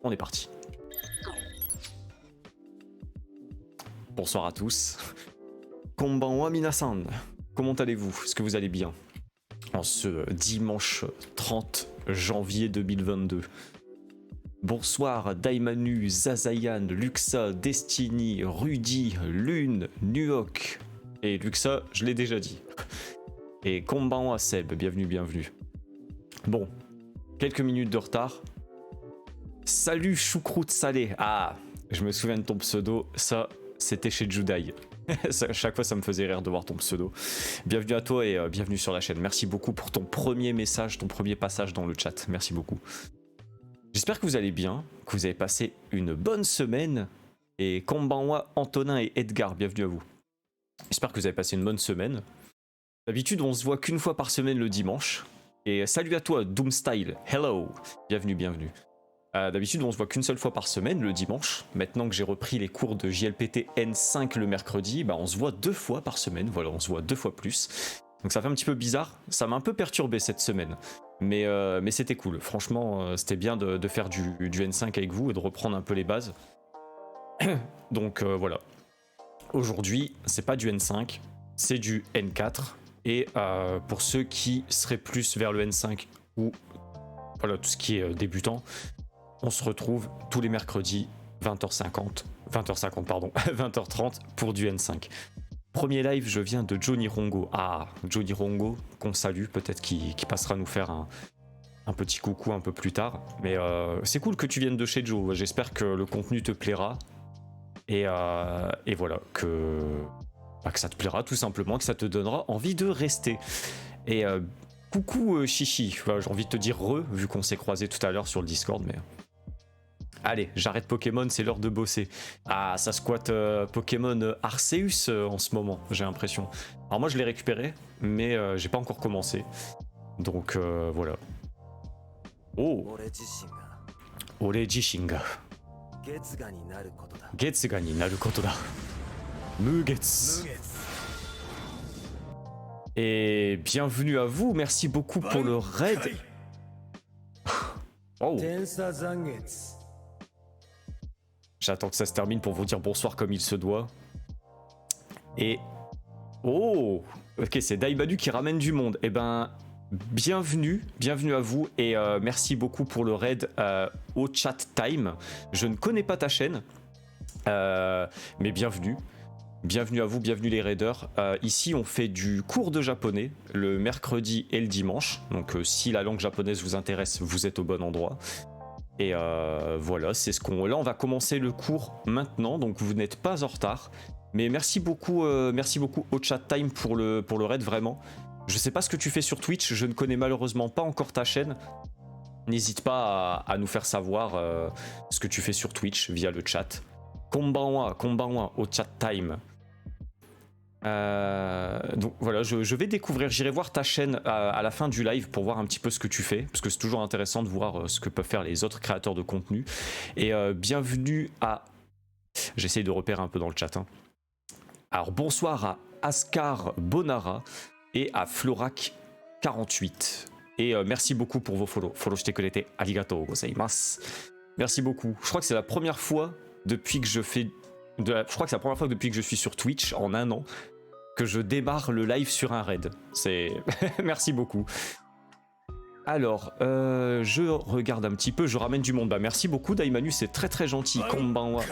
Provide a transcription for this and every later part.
On est parti. Bonsoir à tous. Konbanwa minasan. Comment allez-vous? Est-ce que vous allez bien? En ce dimanche 30 janvier 2022. Bonsoir Daimanu, Zazayan, Luxa, Destiny, Rudy, Lune, Nuok. Et Luxa, je l'ai déjà dit. Et Konbanwa Seb, bienvenue, bienvenue. Bon, quelques minutes de retard. Salut choucroute salée. Ah, je me souviens de ton pseudo, ça c'était chez Judai. Chaque fois ça me faisait rire de voir ton pseudo. Bienvenue à toi et bienvenue sur la chaîne. Merci beaucoup pour ton premier message, ton premier passage dans le chat. Merci beaucoup. J'espère que vous allez bien, que vous avez passé une bonne semaine. Et Konbanwa, Antonin et Edgar, bienvenue à vous. J'espère que vous avez passé une bonne semaine. D'habitude on se voit qu'une fois par semaine le dimanche. Et salut à toi Doomstyle, hello, bienvenue, bienvenue. D'habitude on se voit qu'une seule fois par semaine le dimanche. Maintenant que j'ai repris les cours de JLPT N5 le mercredi, bah on se voit 2 fois par semaine, voilà, on se voit 2 fois plus. Donc ça fait un petit peu bizarre, ça m'a un peu perturbé cette semaine. Mais c'était cool, franchement c'était bien de faire du N5 avec vous et de reprendre un peu les bases. Donc voilà. Aujourd'hui c'est pas du N5, c'est du N4. Et pour ceux qui seraient plus vers le N5 ou voilà, tout ce qui est débutant, on se retrouve tous les mercredis 20h50 pardon, 20h30 pour du N5. Premier live, je viens de Johnny Rongo. Ah, Johnny Rongo, qu'on salue, peut-être qui passera nous faire un petit coucou un peu plus tard. Mais c'est cool que tu viennes de chez Joe, j'espère que le contenu te plaira. Et voilà, que ça te plaira tout simplement, que ça te donnera envie de rester. Et coucou Chichi, j'ai envie de te dire vu qu'on s'est croisé tout à l'heure sur le Discord, mais... Allez, j'arrête Pokémon, c'est l'heure de bosser. Ah, ça squatte Pokémon Arceus en ce moment, j'ai l'impression. Alors moi je l'ai récupéré, mais j'ai pas encore commencé. Donc voilà. Oh, Ore Jishinga. Getsuga ni naru koto da. Mugetsu. Et bienvenue à vous, merci beaucoup pour le raid. Oh. J'attends que ça se termine pour vous dire bonsoir comme il se doit. Et... Oh, ok, c'est Daimanu qui ramène du monde. Eh ben, bienvenue à vous. Et merci beaucoup pour le raid au chat time. Je ne connais pas ta chaîne, mais bienvenue. Bienvenue à vous, bienvenue les raiders. Ici, on fait du cours de japonais le mercredi et le dimanche. Donc si la langue japonaise vous intéresse, vous êtes au bon endroit. Et voilà, c'est ce qu'on... Là, on va commencer le cours maintenant, donc vous n'êtes pas en retard. Mais merci beaucoup au chat time pour le raid, vraiment. Je sais pas ce que tu fais sur Twitch, je ne connais malheureusement pas encore ta chaîne. N'hésite pas à nous faire savoir ce que tu fais sur Twitch via le chat. Konbanwa au chat time. Donc voilà, je vais découvrir, j'irai voir ta chaîne à la fin du live pour voir un petit peu ce que tu fais, parce que c'est toujours intéressant de voir ce que peuvent faire les autres créateurs de contenu. Et bienvenue à... J'essaye de repérer un peu dans le chat. Alors bonsoir à Ascar Bonara et à Florac48. Et merci beaucoup pour vos follow. Follow shite kurete arigatou gozaimasu. Merci beaucoup. Je crois que c'est la première fois depuis que je fais... Je crois que c'est la première fois depuis que je suis sur Twitch en un an que je démarre le live sur un raid. C'est... Merci beaucoup. Alors, je regarde un petit peu, je ramène du monde. Bah, merci beaucoup Daimanu, c'est très très gentil. Konbanwa.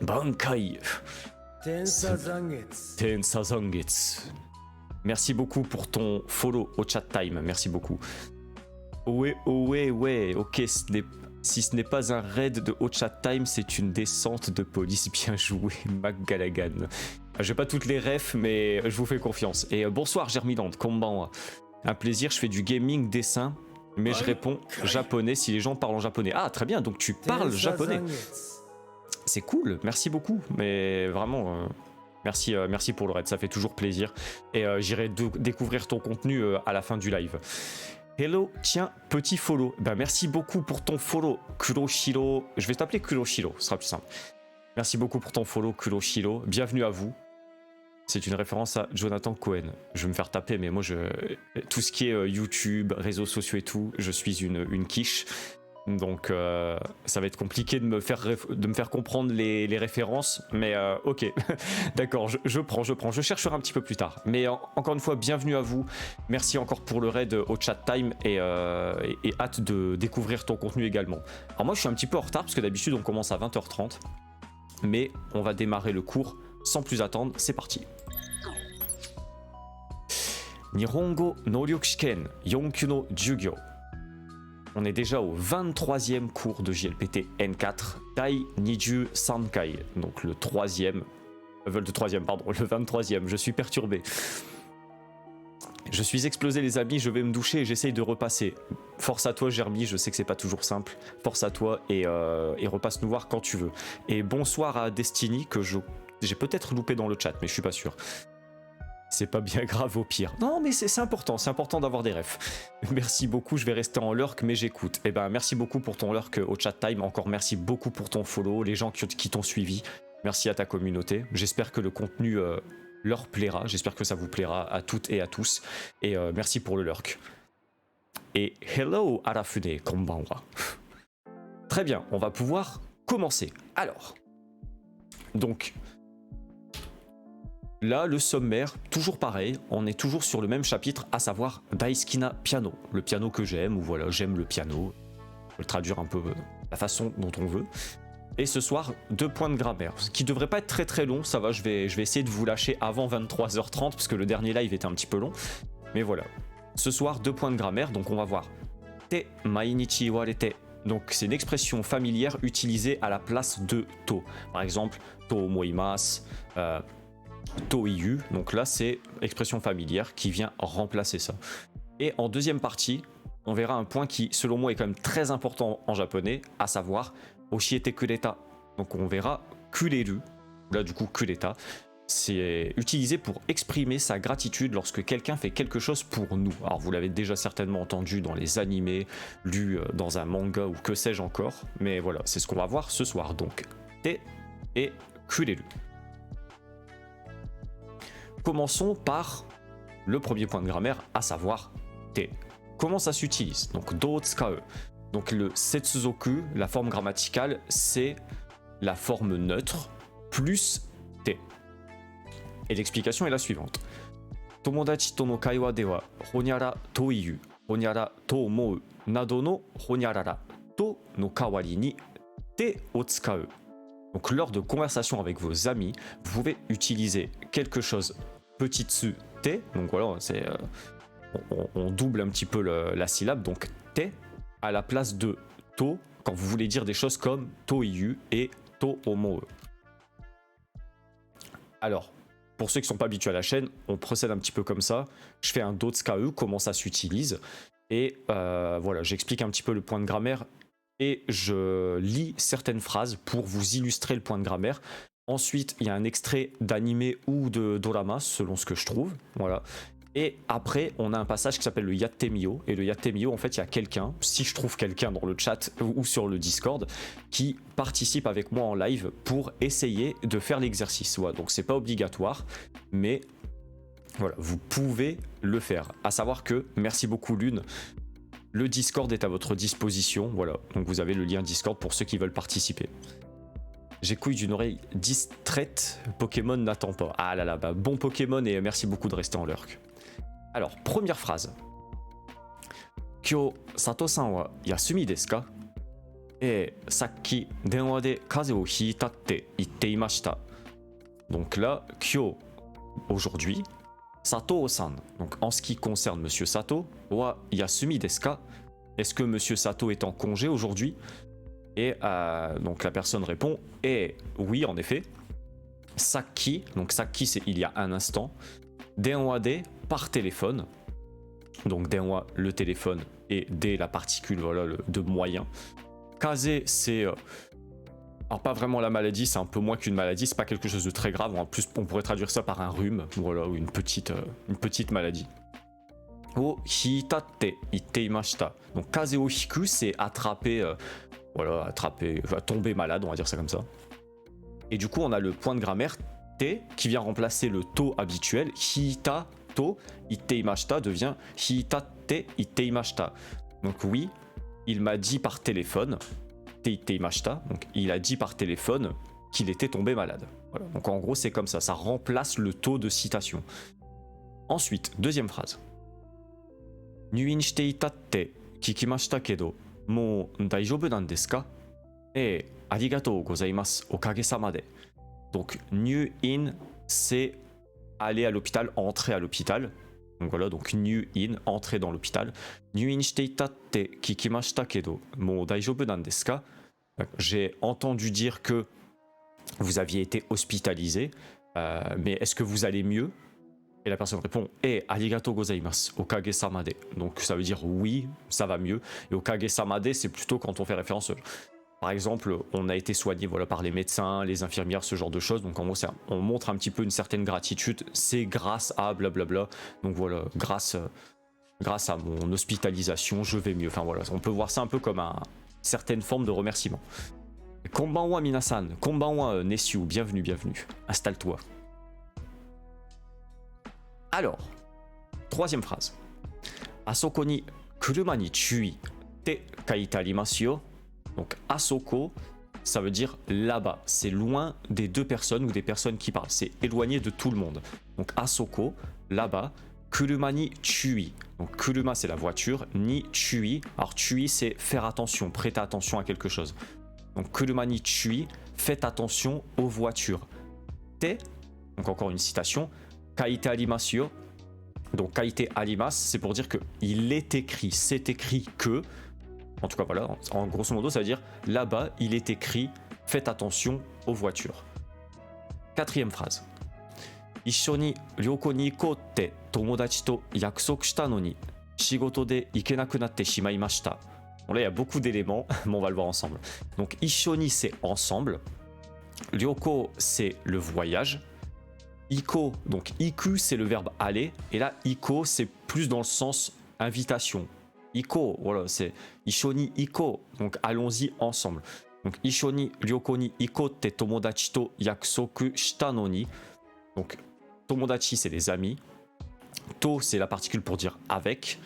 Bankai. Tensa Zangetsu. Merci beaucoup pour ton follow au chat time. Merci beaucoup. Ouais, ok, si ce n'est pas un raid de Au Chat Time, c'est une descente de police. Bien joué, McGallaghan. J'ai pas toutes les refs, mais je vous fais confiance. Et bonsoir Germiland, Konbanwa. Un plaisir, je fais du gaming dessin, mais je réponds japonais si les gens parlent en japonais. Ah, très bien, donc tu parles japonais. C'est cool, merci beaucoup. Mais vraiment, merci pour le raid, ça fait toujours plaisir. Et j'irai découvrir ton contenu à la fin du live. Hello, tiens, petit follow. Ben, merci beaucoup pour ton follow, Kuroshiro. Je vais t'appeler Kuroshiro, ce sera plus simple. Merci beaucoup pour ton follow, Kuroshiro. Bienvenue à vous. C'est une référence à Jonathan Cohen. Je vais me faire taper, mais moi, tout ce qui est YouTube, réseaux sociaux et tout, je suis une quiche. Donc ça va être compliqué de me faire comprendre les références, mais ok, d'accord, je prends, je chercherai un petit peu plus tard. Mais encore une fois, bienvenue à vous, merci encore pour le raid au chat time et hâte de découvrir ton contenu également. Alors moi je suis un petit peu en retard parce que d'habitude on commence à 20h30, mais on va démarrer le cours sans plus attendre, c'est parti. Nihongo Noryoku Shiken Yonkyū no Jugyo. On est déjà au 23e cours de JLPT N4, Dai Niju Sankai, donc le 3e, le 23e, je suis perturbé. Je suis explosé les amis, je vais me doucher et j'essaye de repasser. Force à toi Germi, je sais que c'est pas toujours simple, force à toi et repasse nous voir quand tu veux. Et bonsoir à Destiny que j'ai peut-être loupé dans le chat mais je suis pas sûr. C'est pas bien grave au pire. Non mais c'est important d'avoir des refs. Merci beaucoup, je vais rester en lurk mais j'écoute. Et ben merci beaucoup pour ton lurk au chat time, encore merci beaucoup pour ton follow, les gens qui t'ont suivi. Merci à ta communauté, j'espère que le contenu leur plaira, j'espère que ça vous plaira à toutes et à tous. Et merci pour le lurk. Et hello Arafune, konbanwa. Très bien, on va pouvoir commencer. Alors, donc... Là, le sommaire, toujours pareil, on est toujours sur le même chapitre, à savoir Daisuki piano, le piano que j'aime, ou voilà, j'aime le piano, je vais le traduire un peu la façon dont on veut. Et ce soir, 2 points de grammaire, ce qui devrait pas être très très long, ça va, je vais essayer de vous lâcher avant 23h30, parce que le dernier live était un petit peu long, mais voilà. Ce soir, 2 points de grammaire, donc on va voir te mainichi iwarete. Donc c'est une expression familière utilisée à la place de to. Par exemple, to omoimasu, Toiyu, donc là c'est expression familière qui vient remplacer ça. Et en deuxième partie, on verra un point qui selon moi est quand même très important en japonais, à savoir Oshiete kureta. Donc on verra kureru, là du coup kureta, c'est utilisé pour exprimer sa gratitude lorsque quelqu'un fait quelque chose pour nous. Alors vous l'avez déjà certainement entendu dans les animés, lu dans un manga ou que sais-je encore, mais voilà, c'est ce qu'on va voir ce soir. Donc te et kureru. Commençons par le premier point de grammaire, à savoir te. Comment ça s'utilise? Donc do tsukau. Donc le setsuzoku, la forme grammaticale, c'est la forme neutre plus te. Et l'explication est la suivante. Tomodachi to no kaiwa de wa honyara to iu, honyara to omou, nado no honyarara to no kawari ni te o tsukau. Donc lors de conversations avec vos amis, vous pouvez utiliser quelque chose petit dessus te, donc voilà, c'est on double un petit peu la syllabe, donc te à la place de to quand vous voulez dire des choses comme to iu et to omou. Alors, pour ceux qui ne sont pas habitués à la chaîne, on procède un petit peu comme ça. Je fais un do tsukau, comment ça s'utilise, et voilà, j'explique un petit peu le point de grammaire. Et je lis certaines phrases pour vous illustrer le point de grammaire. Ensuite, il y a un extrait d'animé ou de dorama, selon ce que je trouve. Voilà. Et après, on a un passage qui s'appelle le Yattemio. Et le Yattemio, en fait, il y a quelqu'un, si je trouve quelqu'un dans le chat ou sur le Discord, qui participe avec moi en live pour essayer de faire l'exercice. Voilà. Donc, c'est pas obligatoire, mais voilà, vous pouvez le faire. À savoir que, merci beaucoup Lune, le Discord est à votre disposition, voilà, donc vous avez le lien Discord pour ceux qui veulent participer. J'ai couille d'une oreille distraite, Pokémon n'attend pas. Ah là là, bah, bon Pokémon et merci beaucoup de rester en lurk. Alors, première phrase. Kyo, Sato-san wa yasumi desu ka? Sakki, denwa de kaze o hiita tte itte imashita. Donc là, Kyo, aujourd'hui, Sato-san, donc en ce qui concerne Monsieur Sato, wa yasumi desu ka? Est-ce que Monsieur Sato est en congé aujourd'hui? Et donc la personne répond, oui en effet. Sakki, donc Sakki c'est il y a un instant. Denwa de, par téléphone. Donc denwa, le téléphone, et de, la particule, voilà, de moyen. Kaze, c'est... alors pas vraiment la maladie, c'est un peu moins qu'une maladie, c'est pas quelque chose de très grave. En plus, on pourrait traduire ça par un rhume, voilà, ou une petite maladie. O hitate itte imashita. Donc kaze o hiku, c'est attraper, voilà, attraper, tomber malade, on va dire ça comme ça. Et du coup, on a le point de grammaire te qui vient remplacer le to habituel. Hita to itte imashita devient hitate itte imashita. Donc oui, il m'a dit par téléphone, teimashita, donc il a dit par téléphone qu'il était tombé malade. Voilà. Donc en gros, c'est comme ça remplace le taux de citation. Ensuite, deuxième phrase. Nyuin shite ita tte kikimashita kedo, mou daijoubu nan desu ka? Arigatou gozaimasu, okage-sama de. Donc, nyuin, c'est aller à l'hôpital, entrer à l'hôpital. Donc voilà, donc nyuin, entrer dans l'hôpital. Nyuin shite ita tte kikimashita kedo, mou daijoubu nan desu ka? J'ai entendu dire que vous aviez été hospitalisé, mais est-ce que vous allez mieux? Et la personne répond arigatou gozaimasu, okage-sama de. Donc ça veut dire oui, ça va mieux. Et okage-sama de, c'est plutôt quand on fait référence. Par exemple, on a été soigné voilà, par les médecins, les infirmières, ce genre de choses. Donc en gros, on montre un petit peu une certaine gratitude. C'est grâce à blablabla. Donc voilà, grâce à mon hospitalisation, je vais mieux. Enfin voilà, on peut voir ça un peu comme une certaine forme de remerciement. Konbanwa minasan, konbanwa Nessiu, bienvenue, bienvenue. Installe-toi. Alors, troisième phrase. Asoko ni kuruma ni chui te kaite arimasu yo. Donc, asoko, ça veut dire là-bas. C'est loin des deux personnes ou des personnes qui parlent. C'est éloigné de tout le monde. Donc, asoko, là-bas. Kuruma ni chui. Donc, kuruma, c'est la voiture. Ni chui. Alors, chui, c'est faire attention, prêter attention à quelque chose. Donc, kuruma ni chui, faites attention aux voitures. Te, donc encore une citation. Kaite arimasu yo. Donc, kaite arimasu, c'est pour dire que il est écrit, c'est écrit que. En tout cas, voilà, en grosso modo, ça veut dire là-bas, il est écrit faites attention aux voitures. Quatrième phrase. Issho ni ryoko ni ikou tte tomodachi to yakusoku shita no ni shigoto de ikenaku natte shimaimashita. Bon, là, il y a beaucoup d'éléments, mais on va le voir ensemble. Donc, issho ni, c'est ensemble. Ryoko, c'est le voyage. Iko, donc iku, c'est le verbe aller. Et là, iko, c'est plus dans le sens invitation. Iko, voilà, c'est issho ni iko, donc allons-y ensemble. Donc, issho ni ryoko ni iko te tomodachi to yakusoku shita no ni. Donc, tomodachi, c'est les amis. To, c'est la particule pour dire avec.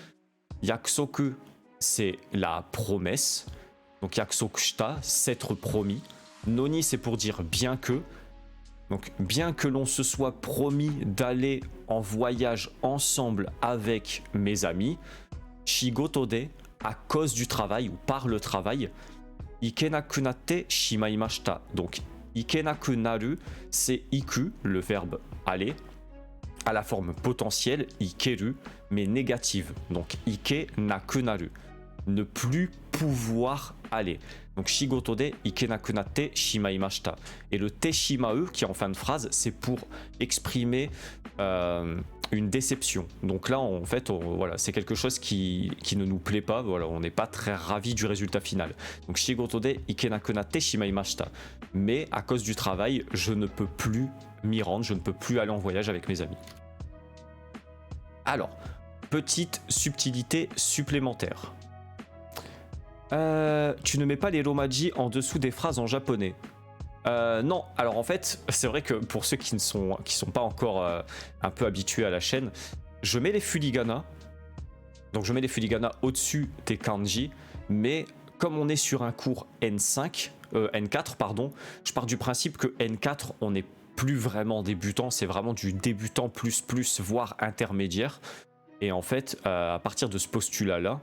Yakusoku, c'est la promesse. Donc, yakusoku shita, s'être promis. Noni, c'est pour dire bien que. Donc, bien que l'on se soit promis d'aller en voyage ensemble avec mes amis, shigoto de, à cause du travail ou par le travail, ikenaku natte shimaimashita. Donc, ikenaku naru, c'est iku, le verbe aller, à la forme potentielle, ikeru, mais négative. Donc, ikenaku naru, ne plus pouvoir aller. Donc, shigoto de ikenaku natte shimaimashita. Et le te shimau, qui est en fin de phrase, c'est pour exprimer une déception. Donc là, en fait, voilà, c'est quelque chose qui ne nous plaît pas. Voilà, on n'est pas très ravi du résultat final. Donc, shigoto de ikenaku natte shimaimashita. Mais à cause du travail, je ne peux plus m'y rendre, je ne peux plus aller en voyage avec mes amis. Alors, petite subtilité supplémentaire. Tu ne mets pas les romaji en dessous des phrases en japonais. Non, alors en fait, c'est vrai que pour ceux qui ne sont pas encore un peu habitués à la chaîne, je mets les furigana. Donc je mets les furigana au-dessus des kanji, mais comme on est sur un cours N4, pardon, je pars du principe que N4, on n'est plus vraiment débutant, c'est vraiment du débutant plus, voire intermédiaire. Et en fait, à partir de ce postulat-là,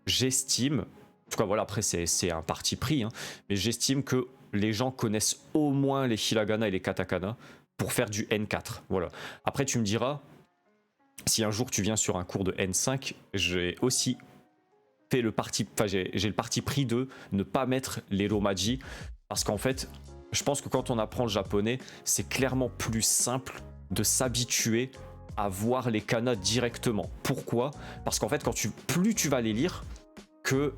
j'estime, en tout cas voilà, après c'est un parti pris, hein, mais j'estime que les gens connaissent au moins les hiragana et les katakana pour faire du N4. Voilà. Après, tu me diras, si un jour tu viens sur un cours de N5, j'ai aussi fait le parti, j'ai le parti pris de ne pas mettre les romaji, parce qu'en fait, je pense que quand on apprend le japonais, c'est clairement plus simple de s'habituer à voir les kana directement. Pourquoi ? Parce qu'en fait, plus tu vas les lire, plus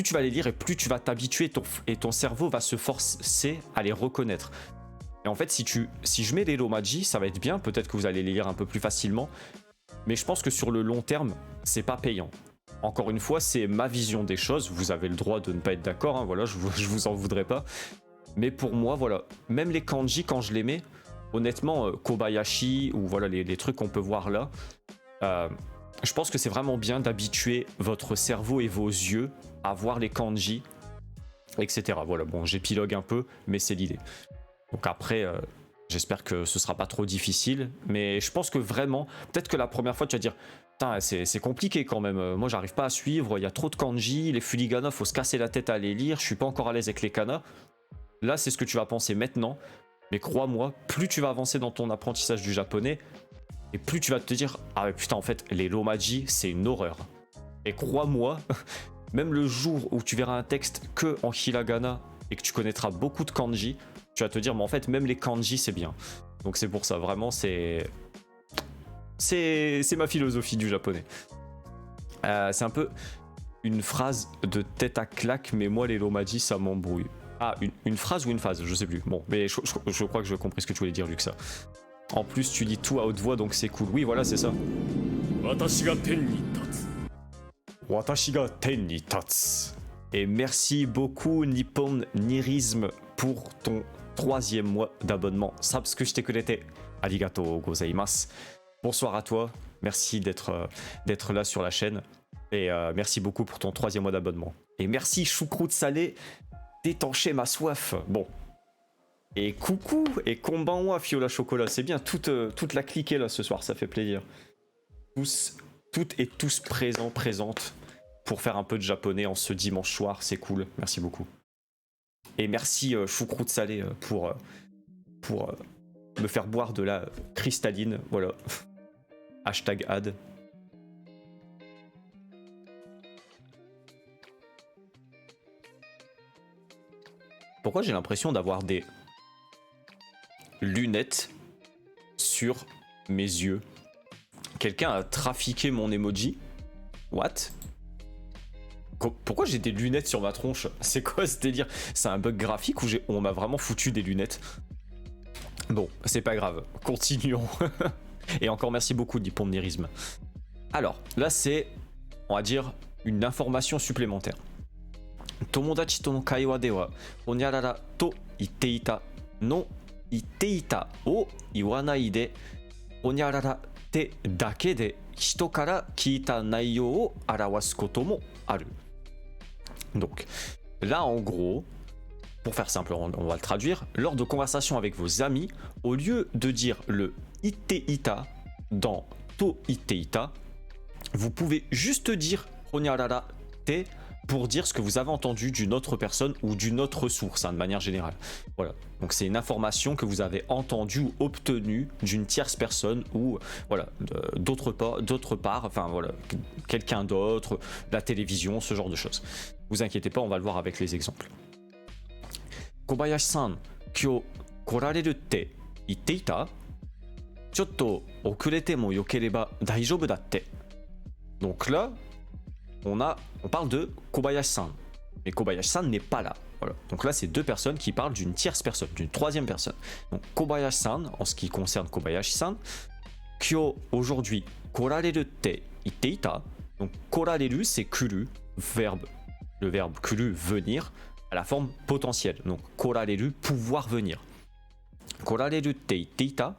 tu vas les lire et plus tu vas t'habituer et ton cerveau va se forcer à les reconnaître. Et en fait, si je mets les romaji, ça va être bien, peut-être que vous allez les lire un peu plus facilement, mais je pense que sur le long terme, c'est pas payant. Encore une fois, c'est ma vision des choses, vous avez le droit de ne pas être d'accord, hein, voilà, je vous en voudrais pas. Mais pour moi, voilà, même les kanji, quand je les mets, honnêtement, Kobayashi, ou voilà les trucs qu'on peut voir là, je pense que c'est vraiment bien d'habituer votre cerveau et vos yeux à voir les kanji, etc. Voilà, bon, j'épilogue un peu, mais c'est l'idée. Donc après, j'espère que ce sera pas trop difficile, mais je pense que vraiment, peut-être que la première fois tu vas dire, putain, c'est compliqué quand même, moi j'arrive pas à suivre, il y a trop de kanji, les furigana, faut se casser la tête à les lire, je suis pas encore à l'aise avec les kana. Là, c'est ce que tu vas penser maintenant, mais crois-moi, plus tu vas avancer dans ton apprentissage du japonais, et plus tu vas te dire, ah mais putain, en fait, les romaji, c'est une horreur. Et crois-moi, même le jour où tu verras un texte que en hiragana et que tu connaîtras beaucoup de kanji, tu vas te dire, mais en fait, même les kanji, c'est bien. Donc c'est pour ça, vraiment, c'est ma philosophie du japonais. C'est un peu une phrase de tête à claque, mais moi, les romaji, ça m'embrouille. Ah, une phrase ou une phase, je sais plus. Bon, mais je crois que j'ai compris ce que tu voulais dire, vu que ça. En plus, tu dis tout à haute voix, donc c'est cool. Oui, voilà, c'est ça. Watashi ga ten ni tatsu. Et merci beaucoup, Nippon Nirisme, pour ton 3e mois d'abonnement. Sabsukushite kurete arigatou gozaimasu. Bonsoir à toi. Merci d'être là sur la chaîne. Et merci beaucoup pour ton 3e mois d'abonnement. Et merci, choucroute salée, d'étancher ma soif. Bon. Et coucou, et konbanwa, Fiola Chocolat. C'est bien, toute la clique est là ce soir, ça fait plaisir. Toutes et tous présentes pour faire un peu de japonais en ce dimanche soir, c'est cool. Merci beaucoup. Et merci, choucroute salée, pour me faire boire de la cristalline. Voilà. Hashtag ad. Pourquoi j'ai l'impression d'avoir des lunettes sur mes yeux? Quelqu'un a trafiqué mon emoji? What? Pourquoi j'ai des lunettes sur ma tronche? C'est quoi ce délire? C'est un bug graphique ou on m'a vraiment foutu des lunettes? Bon, c'est pas grave, continuons. Et encore merci beaucoup, Nippon Nirisme. Alors, là c'est, on va dire, une information supplémentaire. Tomodachi to no kaiwa de wa honyarara to itte ita no itte ita o iwanai de honyarara te dake de hito kara kiita naiyou o arawasu koto mo aru. Donc, là en gros, pour faire simple, on va le traduire, lors de conversations avec vos amis, au lieu de dire le itte ita dans to itte ita, vous pouvez juste dire honyarara te pour dire ce que vous avez entendu d'une autre personne ou d'une autre source, hein, de manière générale. Voilà. Donc c'est une information que vous avez entendue ou obtenue d'une tierce personne ou voilà, d'autre part, enfin voilà, quelqu'un d'autre, la télévision, ce genre de choses. Vous inquiétez pas, on va le voir avec les exemples. Kobayashi-san, kyo korareru te itte ita? Chotto okurete mo yokereba daijoubu datte. Donc là, on parle de Kobayashi-san. Mais Kobayashi-san n'est pas là. Voilà. Donc là, c'est deux personnes qui parlent d'une tierce personne, d'une troisième personne. Donc Kobayashi-san, en ce qui concerne Kobayashi-san, kyo, aujourd'hui, korareru te itte ita. Donc korareru, c'est kuru, le verbe kuru, venir, à la forme potentielle. Donc korareru, pouvoir venir. Korareru te itte ita,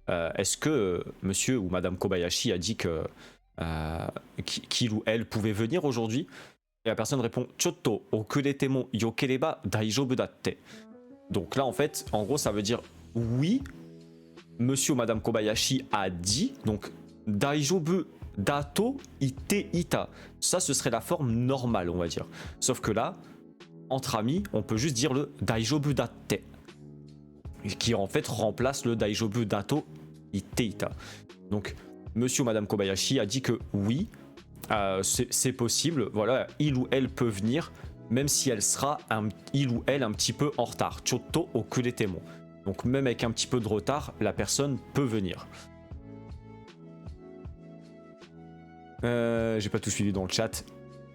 est-ce que monsieur ou madame Kobayashi a dit que qu'il ou elle pouvait venir aujourd'hui? Et la personne répond Chotto okurete mo yokereba daijoubu datte. Donc là en fait, en gros ça veut dire oui, monsieur ou madame Kobayashi a dit, donc daijoubu dato ite ita. Ça ce serait la forme normale, on va dire. Sauf que là, entre amis, on peut juste dire le daijoubu datte, qui en fait remplace le daijoubu dato ite ita. Donc monsieur ou madame Kobayashi a dit que oui, c'est possible, voilà, il ou elle peut venir, même si elle sera il ou elle un petit peu en retard. Chotto okurete mo. Donc même avec un petit peu de retard, la personne peut venir. J'ai pas tout suivi dans le chat.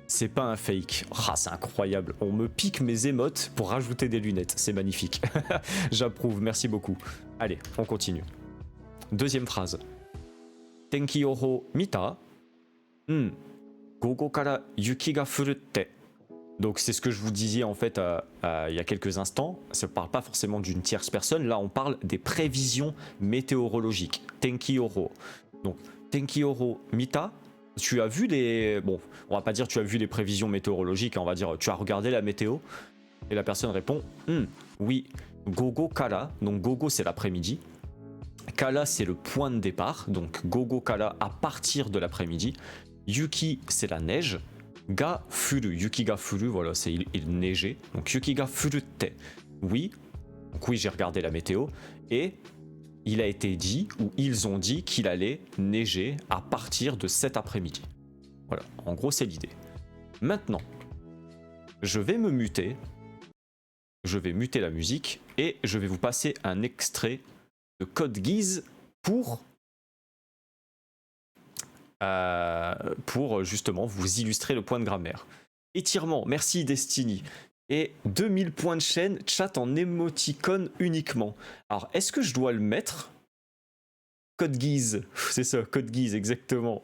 C'est pas un fake. Ah, c'est incroyable. On me pique mes émotes pour rajouter des lunettes. C'est magnifique. J'approuve, merci beaucoup. Allez, on continue. Deuxième phrase. Tenki yoho mita? Gogo kara yuki ga furutte. Donc c'est ce que je vous disais en fait il y a quelques instants. Ça ne parle pas forcément d'une tierce personne. Là on parle des prévisions météorologiques. Tenki yoho. Donc tenki yoho mita? tu as vu les... Bon, on va pas dire tu as vu les prévisions météorologiques, hein, on va dire tu as regardé la météo. Et la personne répond, oui, Gogo Kala, donc Gogo c'est l'après-midi. Kala c'est le point de départ, donc Gogo Kala à partir de l'après-midi. Yuki c'est la neige. Ga furu, Yuki ga furu, voilà, c'est il neigeait. Donc Yuki ga furute, oui. Donc oui, j'ai regardé la météo. Et il a été dit, ou ils ont dit qu'il allait neiger à partir de cet après-midi. Voilà, en gros c'est l'idée. Maintenant, je vais me muter. Je vais muter la musique et je vais vous passer un extrait de Code Geass pour justement vous illustrer le point de grammaire. Étirement, merci Destiny. Et 2000 points de chaîne, chat en émoticône uniquement. Alors, est-ce que je dois le mettre? Code Geass, c'est ça, Code Geass, exactement.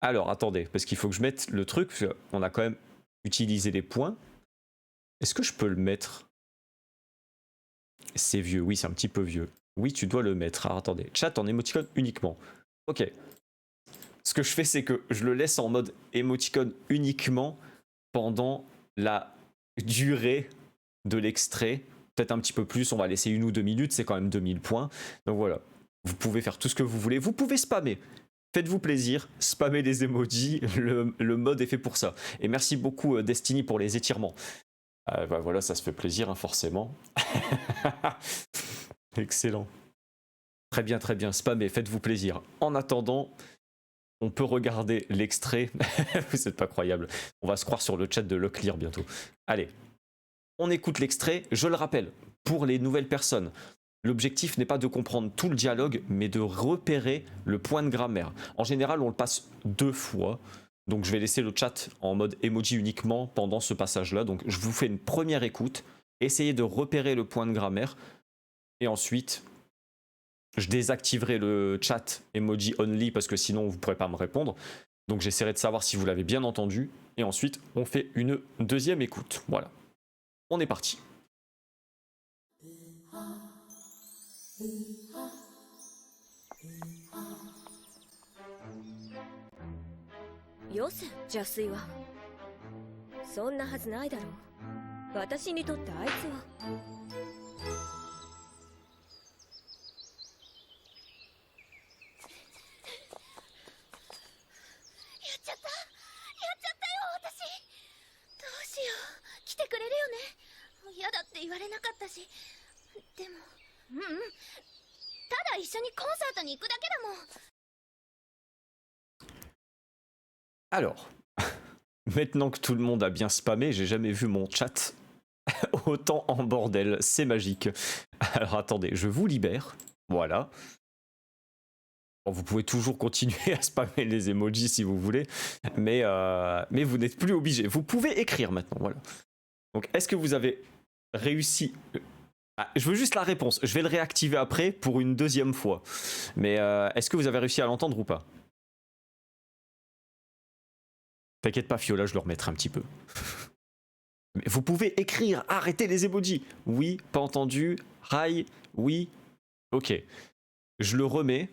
Alors, attendez, parce qu'il faut que je mette le truc, parce qu'on a quand même utilisé les points. Est-ce que je peux le mettre? C'est vieux, oui, c'est un petit peu vieux. Oui, tu dois le mettre. Alors, attendez, chat en émoticône uniquement. Ok. Ce que je fais, c'est que je le laisse en mode émoticône uniquement pendant la durée de l'extrait. Peut-être un petit peu plus, on va laisser 1 ou 2 minutes, c'est quand même 2000 points. Donc voilà, vous pouvez faire tout ce que vous voulez. Vous pouvez spammer. Faites-vous plaisir, spammez les emojis, le mode est fait pour ça. Et merci beaucoup Destiny pour les étirements. Bah voilà, ça se fait plaisir, hein, forcément. Excellent. Très bien, spammez, faites-vous plaisir. En attendant, on peut regarder l'extrait. Vous êtes pas croyable. On va se croire sur le chat de Locklear bientôt. Allez, on écoute l'extrait. Je le rappelle, pour les nouvelles personnes, l'objectif n'est pas de comprendre tout le dialogue, mais de repérer le point de grammaire. En général, on le passe 2 fois. Donc je vais laisser le chat en mode emoji uniquement pendant ce passage-là. Donc je vous fais une première écoute. Essayez de repérer le point de grammaire. Et ensuite, je désactiverai le chat emoji only parce que sinon vous ne pourrez pas me répondre. Donc j'essaierai de savoir si vous l'avez bien entendu. Et ensuite, on fait une deuxième écoute. Voilà. On est parti. よせ邪推は。そんなはずないだろう。私にとってあいつは。やっちゃったよ私。どうしよう、来てくれるよね。嫌だって言われなかったし。でもただ一緒にコンサートに行くだけだもん。 Alors, maintenant que tout le monde a bien spammé, j'ai jamais vu mon chat autant en bordel, c'est magique. Alors attendez, je vous libère, voilà. Bon, vous pouvez toujours continuer à spammer les emojis si vous voulez, mais vous n'êtes plus obligé. Vous pouvez écrire maintenant, voilà. Donc est-ce que vous avez réussi... je veux juste la réponse, je vais le réactiver après pour une deuxième fois. Mais est-ce que vous avez réussi à l'entendre ou pas? T'inquiète pas Fiola, je le remettrai un petit peu. Mais vous pouvez écrire, arrêtez les emojis. Oui, pas entendu. Hi, oui. Ok. Je le remets.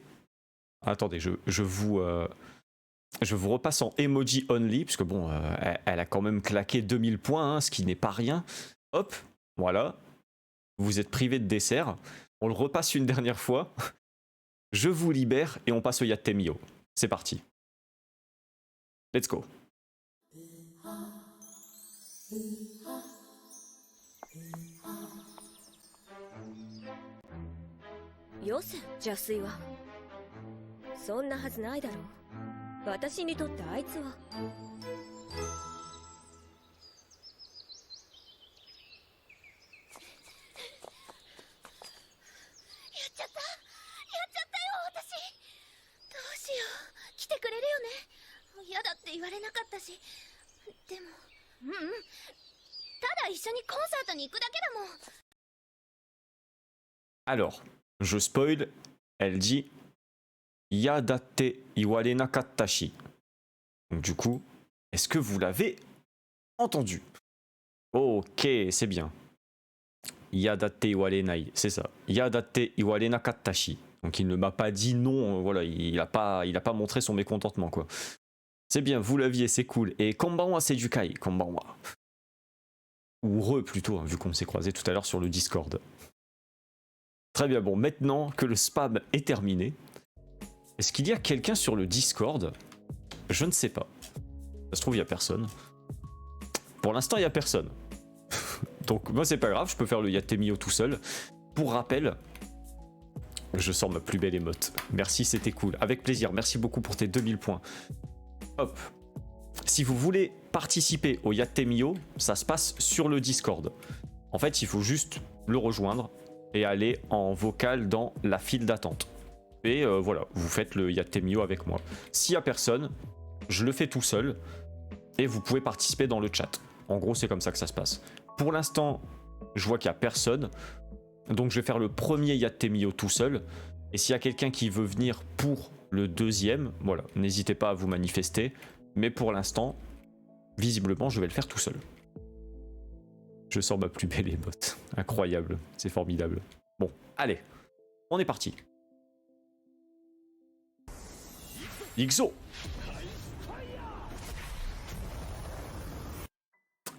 Attendez, je vous repasse en emoji only, parce que bon, elle a quand même claqué 2000 points, hein, ce qui n'est pas rien. Hop, voilà. Vous êtes privé de dessert. On le repasse une dernière fois. Je vous libère et on passe au Yatemio. C'est parti. Let's go. よせ邪推は。そんなはずないだろう。私にとってあいつは。やっちゃったよ私。どうしよう、来てくれるよね。嫌だって言われなかったし。でもただ一緒にコンサートに行くだけだもん。 Alors, je spoil, elle dit Yadate iware nakatashi. Donc du coup, est-ce que vous l'avez entendu? Ok, c'est bien. Yadate iware nai, c'est ça. Yadate iware nakatashi. Donc il ne m'a pas dit non, voilà, il a pas montré son mécontentement, quoi. C'est bien, vous l'aviez, c'est cool. Et konbanwa Seijukai, konbanwa. Ou re plutôt, hein, vu qu'on s'est croisé tout à l'heure sur le Discord. Très bien, bon, maintenant que le spam est terminé, est-ce qu'il y a quelqu'un sur le Discord? Je ne sais pas. Ça se trouve, il n'y a personne. Pour l'instant, il n'y a personne. Donc, moi, c'est pas grave, je peux faire le Yatemio tout seul. Pour rappel, je sors ma plus belle émote. Merci, c'était cool. Avec plaisir, merci beaucoup pour tes 2000 points. Hop. Si vous voulez participer au Yatemio, ça se passe sur le Discord. En fait, il faut juste le rejoindre et aller en vocal dans la file d'attente. Et voilà, vous faites le Yatemio avec moi. S'il n'y a personne, je le fais tout seul et vous pouvez participer dans le chat. En gros, c'est comme ça que ça se passe. Pour l'instant, je vois qu'il n'y a personne. Donc, je vais faire le premier Yatemio tout seul. Et s'il y a quelqu'un qui veut venir pour le deuxième, voilà, n'hésitez pas à vous manifester. Mais pour l'instant, visiblement, je vais le faire tout seul. Je sors ma plus belle émote. Incroyable, c'est formidable. Bon, allez, on est parti. XO.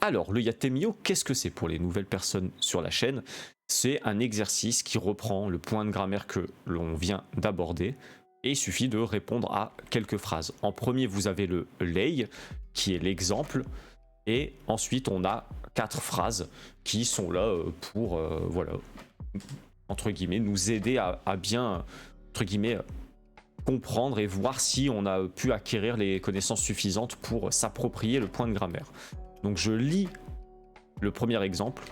Alors, le Yatemio, qu'est-ce que c'est pour les nouvelles personnes sur la chaîne? C'est un exercice qui reprend le point de grammaire que l'on vient d'aborder. Et il suffit de répondre à quelques phrases. En premier, vous avez le lei, qui est l'exemple. Et ensuite, on a 4 phrases qui sont là pour, voilà, entre guillemets, nous aider à bien, entre guillemets, comprendre et voir si on a pu acquérir les connaissances suffisantes pour s'approprier le point de grammaire. Donc, je lis le premier exemple.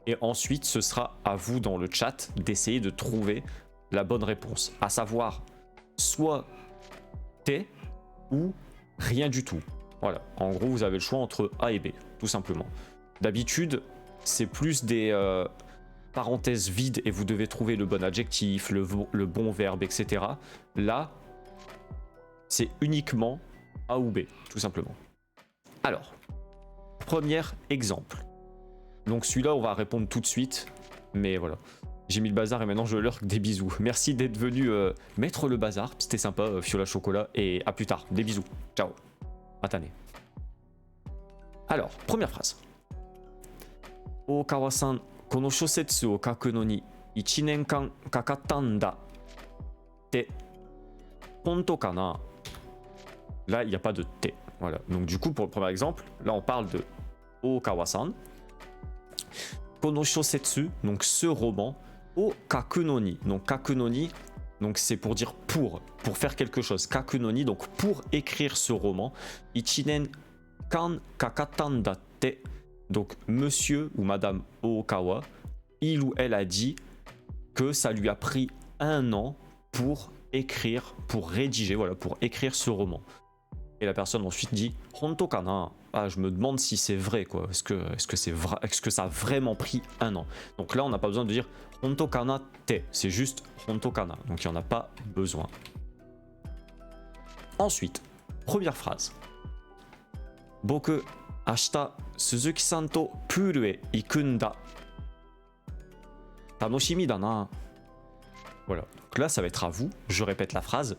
Et ensuite, ce sera à vous dans le chat d'essayer de trouver la bonne réponse. À savoir, soit T ou rien du tout. Voilà, en gros, vous avez le choix entre A et B, tout simplement. D'habitude, c'est plus des parenthèses vides et vous devez trouver le bon adjectif, le bon verbe, etc. Là, c'est uniquement A ou B, tout simplement. Alors, premier exemple. Donc celui-là, on va répondre tout de suite, mais voilà. J'ai mis le bazar et maintenant je leur des bisous. Merci d'être venu mettre le bazar, c'était sympa, Fiola Chocolat, et à plus tard. Des bisous. Ciao. Matane. Alors, première phrase. Okawa-san, kono shosetsu o kaku no ni 1 nen kan kakatta n da. Te. Honto kana? Là, il n'y a pas de te. Voilà. Donc du coup, pour le premier exemple, là on parle de Okawa-san. Kono shosetsu, donc ce roman. O kaku no ni. Donc kaku no ni, donc c'est pour dire pour faire quelque chose. Kaku no ni, donc pour écrire ce roman. 1 nen kan kakatta n da te. Donc monsieur ou madame Ookawa, il ou elle a dit que ça lui a pris 1 an pour écrire, pour rédiger, voilà, pour écrire ce roman. Et la personne ensuite dit Honto kana? Ah, je me demande si c'est vrai, quoi. Est-ce que c'est vrai? Est-ce que ça a vraiment pris 1 an? Donc là, on n'a pas besoin de dire Honto kana te. C'est juste Honto kana. Donc il n'y en a pas besoin. Ensuite, première phrase. Boku, ashita, Suzuki-san to pool e ikun da. Tanoshimi da na. Voilà. Donc là, ça va être à vous. Je répète la phrase.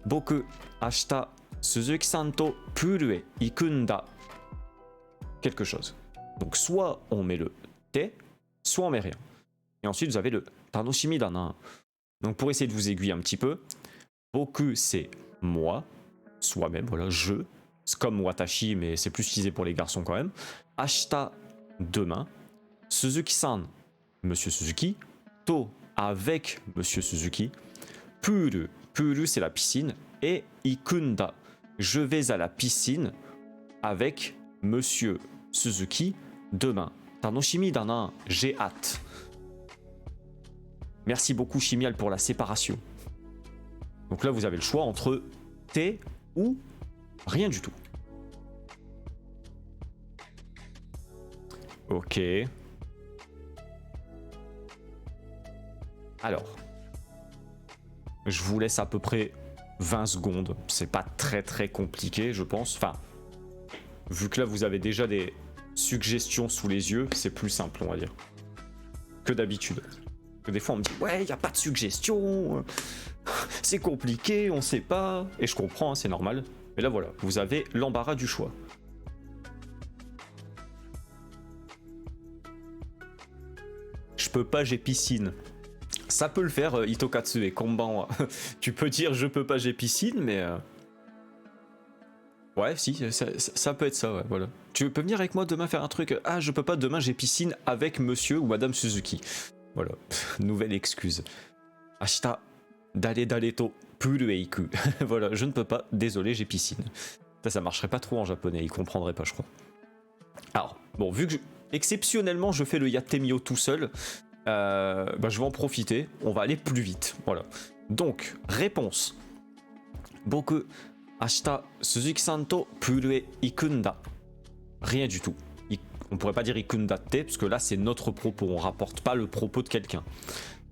Boku, ashita, Suzuki-san to pool e ikun da. Quelque chose. Donc soit on met le te, soit on met rien. Et ensuite vous avez le tanoshimi da na. Donc pour essayer de vous aiguiller un petit peu, boku c'est moi, soi-même, voilà, je. C'est comme watashi, mais c'est plus utilisé pour les garçons quand même. Ashita, demain. Suzuki-san, monsieur Suzuki. To, avec monsieur Suzuki. Puru, puru c'est la piscine. Et ikunda, je vais à la piscine avec monsieur Suzuki demain. Tanoshimi da na, j'ai hâte. Merci beaucoup Chimial pour la séparation. Donc là vous avez le choix entre T ou rien du tout. Ok. Alors. Je vous laisse à peu près 20 secondes. C'est pas très très compliqué, je pense. Enfin, vu que là vous avez déjà des suggestions sous les yeux, c'est plus simple, on va dire, que d'habitude. Que des fois on me dit ouais, il n'y a pas de suggestion, c'est compliqué, on sait pas. Et je comprends, hein, c'est normal. Mais là voilà, vous avez l'embarras du choix. Je peux pas, j'ai piscine. Ça peut le faire, Itokatsu et Konbanwa. Tu peux dire je peux pas, j'ai piscine, mais... Ouais, si, ça peut être ça, ouais, voilà. Tu peux venir avec moi demain faire un truc. Ah, je peux pas, demain j'ai piscine avec monsieur ou madame Suzuki. Voilà, nouvelle excuse. Ashita, dale to, puru eiku. Voilà, je ne peux pas, désolé, j'ai piscine. Ça marcherait pas trop en japonais, il comprendrait pas, je crois. Alors, bon, vu que exceptionnellement je fais le Yatemio tout seul, bah, je vais en profiter, on va aller plus vite. Voilà. Donc, réponse. Boku, ashita, Suzuki-san to puru e ikunda. Rien du tout. On pourrait pas dire ikundate, parce que là c'est notre propos, on rapporte pas le propos de quelqu'un.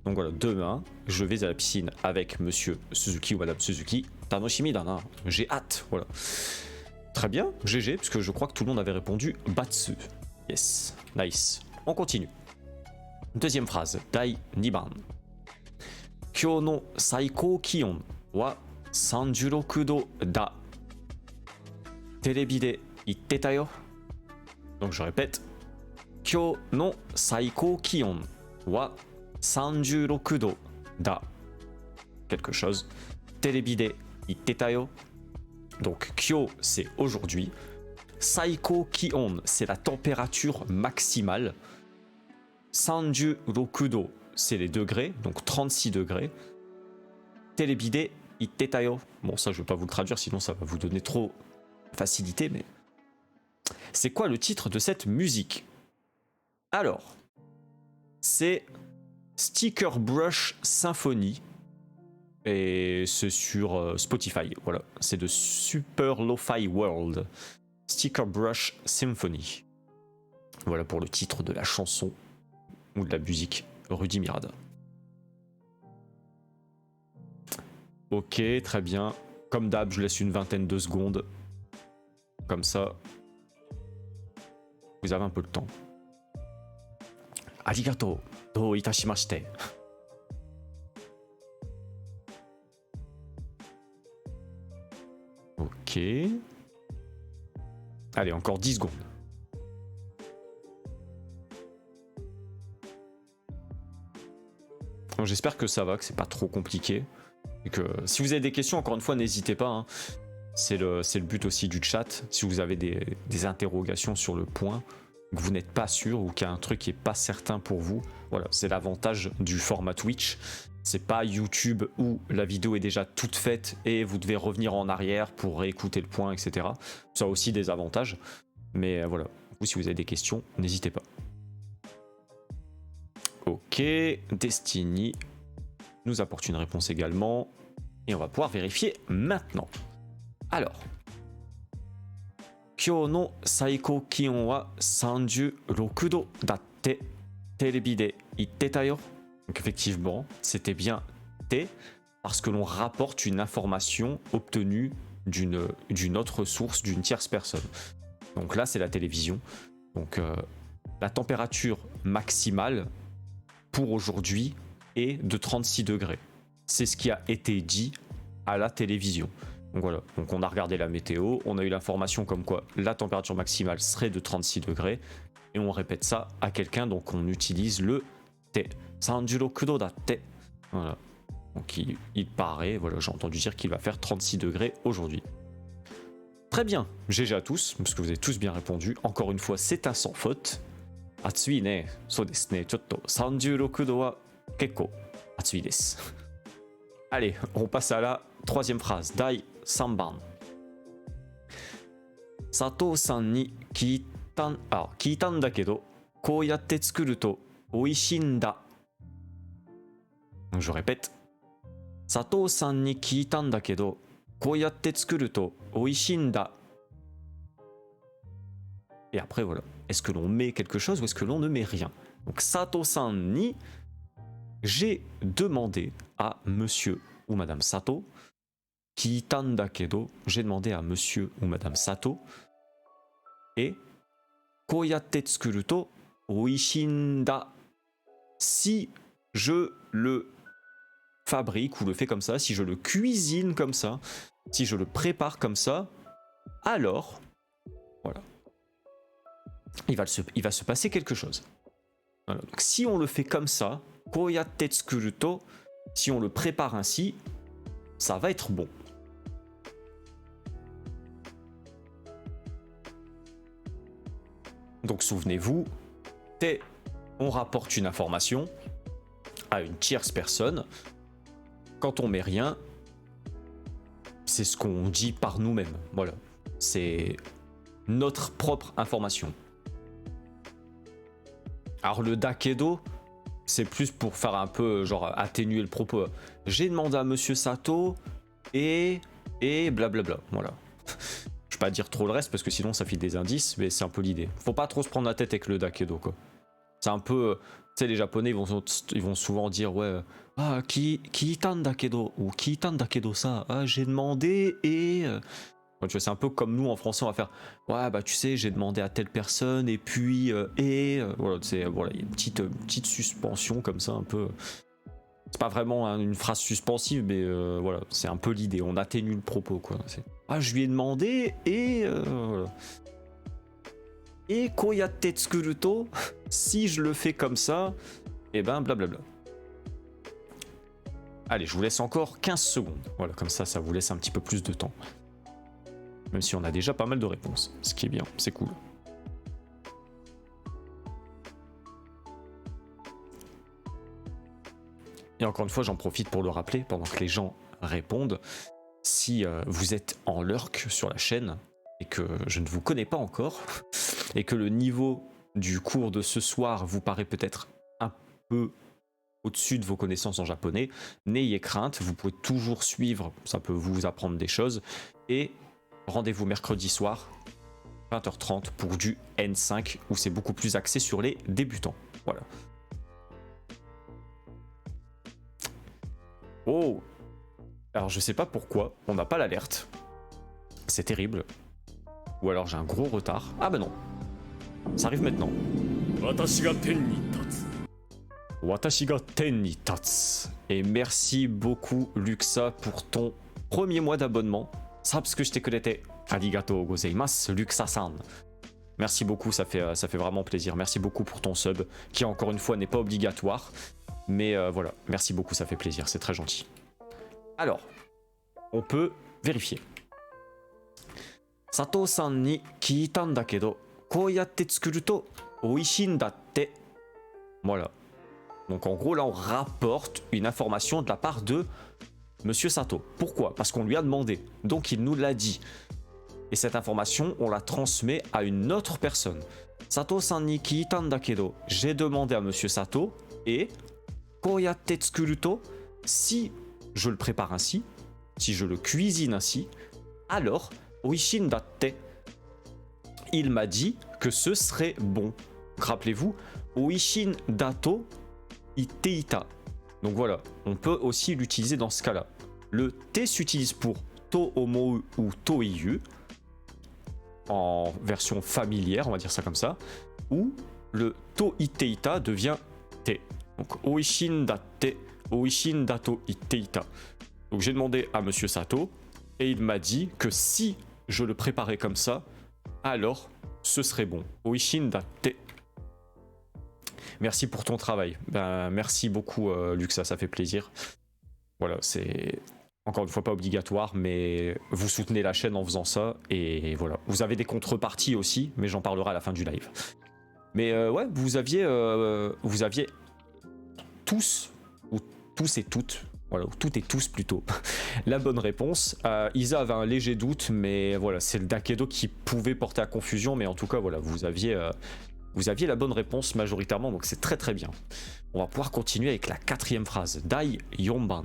Donc voilà, demain, je vais à la piscine avec monsieur Suzuki ou madame Suzuki. Tanoshimi dana, j'ai hâte, voilà. Très bien, GG, parce que je crois que tout le monde avait répondu Batsu. Yes, nice. On continue. Deuxième phrase, Dai Niban. Kyou no saikou kion wa 36 do da. Terebi de itteta yo. Donc je répète. Kyou no saikou kion wa 36 do da. Quelque chose. Terebi de itteta yo. Donc Kyou c'est aujourd'hui. Saiko Kion c'est la température maximale. 36 do c'est les degrés, donc 36 degrés. Terebide ittetayo. Bon ça je vais pas vous le traduire sinon ça va vous donner trop facilité, mais c'est quoi le titre de cette musique? Alors, c'est Sticker Brush Symphony. Et c'est sur Spotify, voilà. C'est de Super Lo-Fi World. Sticker Brush Symphony. Voilà pour le titre de la chanson ou de la musique Rudy Mirada. Ok, très bien. Comme d'hab, je laisse une vingtaine de secondes. Comme ça, vous avez un peu de temps. Arigato, do itashimashite. Ok. Allez, encore 10 secondes. Bon, j'espère que ça va, que c'est pas trop compliqué. Et que si vous avez des questions, encore une fois, n'hésitez pas. Hein. C'est le but aussi du chat. Si vous avez des interrogations sur le point, que vous n'êtes pas sûr ou qu'il y a un truc qui n'est pas certain pour vous, voilà, c'est l'avantage du format Twitch. C'est pas YouTube où la vidéo est déjà toute faite et vous devez revenir en arrière pour réécouter le point, etc. Ça a aussi des avantages. Mais voilà, vous, si vous avez des questions, n'hésitez pas. Ok, Destiny nous apporte une réponse également. Et on va pouvoir vérifier maintenant. Alors. Kyou no saikou kion wa 36 do datte. Terebi de itteta yo. Donc effectivement, c'était bien T parce que l'on rapporte une information obtenue d'une autre source, d'une tierce personne. Donc là, c'est la télévision. Donc la température maximale pour aujourd'hui est de 36 degrés. C'est ce qui a été dit à la télévision. Donc voilà, donc on a regardé la météo, on a eu l'information comme quoi la température maximale serait de 36 degrés, et on répète ça à quelqu'un, donc on utilise le T. 36 do datte. Voilà. Donc il paraît, voilà, j'ai entendu dire qu'il va faire 36 degrés aujourd'hui. Très bien, GG à tous, parce que vous avez tous bien répondu. Encore une fois, c'est un sans faute. Atsui ne, so desu ne, chotto 36 do wa kekko atsui desu. Allez, on passe à la troisième phrase. Dai 3ban. Sato-san ni kiitan da kedo, kou yatte tsukuru to oishii nda. Donc je répète. Sato-san ni kiitan da kedo, kou yatte tsukuru to oishii nda. Et après voilà. Est-ce que l'on met quelque chose ou est-ce que l'on ne met rien? Donc Sato-san ni, j'ai demandé à monsieur ou madame Sato. Kiitan da kedo, j'ai demandé à monsieur ou madame Sato. Et kou yatte tsukuru to oishii nda. Si je le fabrique ou le fais comme ça, si je le cuisine comme ça, si je le prépare comme ça, alors, voilà, il va se passer quelque chose. Voilà. Donc, si on le fait comme ça, koyatte tsukuru to, si on le prépare ainsi, ça va être bon. Donc souvenez-vous, on rapporte une information à une tierce personne. Quand on met rien, c'est ce qu'on dit par nous-mêmes. Voilà, c'est notre propre information. Alors le dakedo, c'est plus pour faire un peu, genre, atténuer le propos. J'ai demandé à Monsieur Sato et blablabla. Voilà. Je vais pas dire trop le reste parce que sinon ça fait des indices, mais c'est un peu l'idée. Faut pas trop se prendre la tête avec le dakedo, quoi. C'est un peu, tu sais, les Japonais ils vont souvent dire ouais, ah ki itan dakedo ou ki itan dakedo ça, ah j'ai demandé et tu vois, c'est un peu comme nous en français on va faire ouais bah tu sais j'ai demandé à telle personne et puis voilà, c'est voilà, il y a une petite suspension comme ça un peu. C'est pas vraiment une phrase suspensive, mais voilà, c'est un peu l'idée. On atténue le propos, quoi. Ah, je lui ai demandé et voilà. Et koyatte tsukuru to, si je le fais comme ça, et ben blablabla. Allez, je vous laisse encore 15 secondes. Voilà, comme ça vous laisse un petit peu plus de temps. Même si on a déjà pas mal de réponses, ce qui est bien, c'est cool. Et encore une fois, j'en profite pour le rappeler, pendant que les gens répondent, si vous êtes en lurk sur la chaîne, et que je ne vous connais pas encore, et que le niveau du cours de ce soir vous paraît peut-être un peu au-dessus de vos connaissances en japonais, n'ayez crainte, vous pouvez toujours suivre, ça peut vous apprendre des choses, et rendez-vous mercredi soir, 20h30, pour du N5, où c'est beaucoup plus axé sur les débutants. Voilà. Oh! Alors je sais pas pourquoi, on n'a pas l'alerte. C'est terrible. Ou alors j'ai un gros retard. Ah bah non. Ça arrive maintenant. Watashi ga ten ni tatsu. Et merci beaucoup Luxa pour ton premier mois d'abonnement. Sabsuku kurete arigatou gozaimasu Luxa-san. Merci beaucoup, ça fait vraiment plaisir. Merci beaucoup pour ton sub, qui encore une fois n'est pas obligatoire. Mais voilà, merci beaucoup, ça fait plaisir, c'est très gentil. Alors, on peut vérifier. Sato-san ni kiitan da kedo, koyatte tsukuru to oishii n datte. Voilà. Donc en gros, là, on rapporte une information de la part de Monsieur Sato. Pourquoi? Parce qu'on lui a demandé. Donc il nous l'a dit. Et cette information, on la transmet à une autre personne. Sato-san ni kiitan da kedo, j'ai demandé à Monsieur Sato et koyatte tsukuru to, si je le prépare ainsi, si je le cuisine ainsi, alors oishii n datte, il m'a dit que ce serait bon. Rappelez-vous, oishii n dato iteita. Donc voilà, on peut aussi l'utiliser dans ce cas-là. Le T s'utilise pour to omou ou to iyu, en version familière, on va dire ça comme ça, ou le to iteita devient T. Donc oishii n datte, oishii n dato iteita. Donc j'ai demandé à Monsieur Sato, et il m'a dit que si je le préparais comme ça, alors ce serait bon. Oishii n datte. Merci pour ton travail. Ben, merci beaucoup Luxa, ça fait plaisir. Voilà, c'est encore une fois pas obligatoire, mais vous soutenez la chaîne en faisant ça, et voilà. Vous avez des contreparties aussi, mais j'en parlerai à la fin du live. Mais ouais, vous aviez tous, ou tous et toutes, voilà, toutes et tous plutôt, la bonne réponse. Isa avait un léger doute, mais voilà, c'est le dakedo qui pouvait porter à confusion, mais en tout cas, voilà, vous aviez la bonne réponse majoritairement, donc c'est très très bien. On va pouvoir continuer avec la quatrième phrase, Dai Yonban.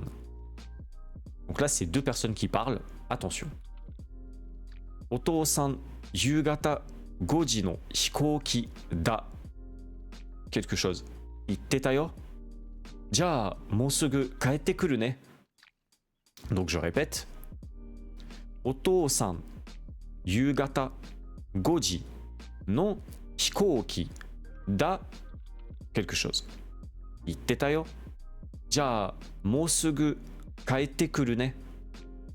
Donc là, c'est deux personnes qui parlent, attention. Oto-san, yugata goji no hikouki da. Quelque chose. Itteta yo? Ja, mou sugu kaette kuru ne. Donc je répète. Oto-san, yugata goji no hikouki da quelque chose. Itteta yo? Ja, mosugu kaete kuru ne.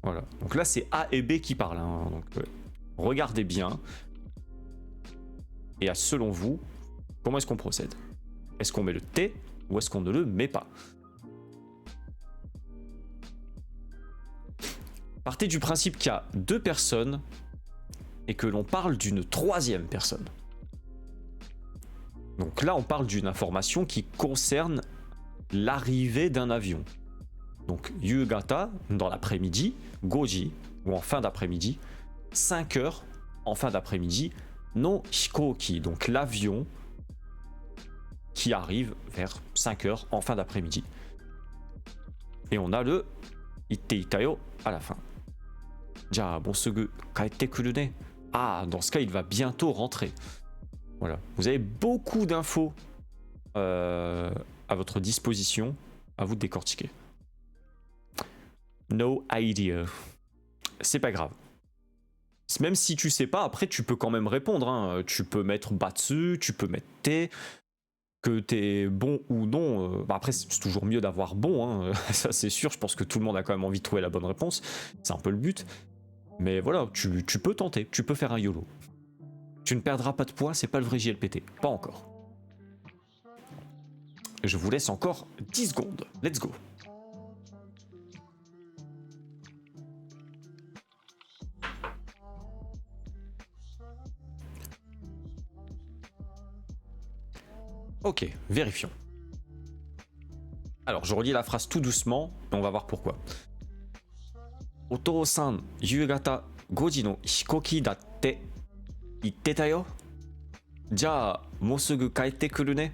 Voilà. Donc là, c'est A et B qui parlent. Hein. Donc, regardez bien. Et selon vous, comment est-ce qu'on procède? Est-ce qu'on met le T ou est-ce qu'on ne le met pas? Partez du principe qu'il y a deux personnes et que l'on parle d'une troisième personne. Donc là, on parle d'une information qui concerne l'arrivée d'un avion. Donc Yugata, dans l'après-midi, Goji, ou en fin d'après-midi, 5 heures en fin d'après-midi, no hikoki, donc l'avion qui arrive vers 5 heures en fin d'après-midi. Et on a le itte itayo à la fin. Ja, bonsugu kaete kuru ne. Ah, dans ce cas, il va bientôt rentrer. Voilà. Vous avez beaucoup d'infos à votre disposition. À vous de décortiquer. No idea. C'est pas grave. Même si tu sais pas, après tu peux quand même répondre. Hein. Tu peux mettre batsu, tu peux mettre T. Que t'es bon ou non. Bah après, c'est toujours mieux d'avoir bon. Hein. Ça, c'est sûr. Je pense que tout le monde a quand même envie de trouver la bonne réponse. C'est un peu le but. Mais voilà, tu peux tenter. Tu peux faire un YOLO. Tu ne perdras pas de points, c'est pas le vrai JLPT. Pas encore. Je vous laisse encore 10 secondes. Let's go. Ok, vérifions. Alors, je relis la phrase tout doucement, et on va voir pourquoi. Oto-san, yugata 5時の飛行機だって言ってたよ。じゃあ、もうすぐ帰ってくるね。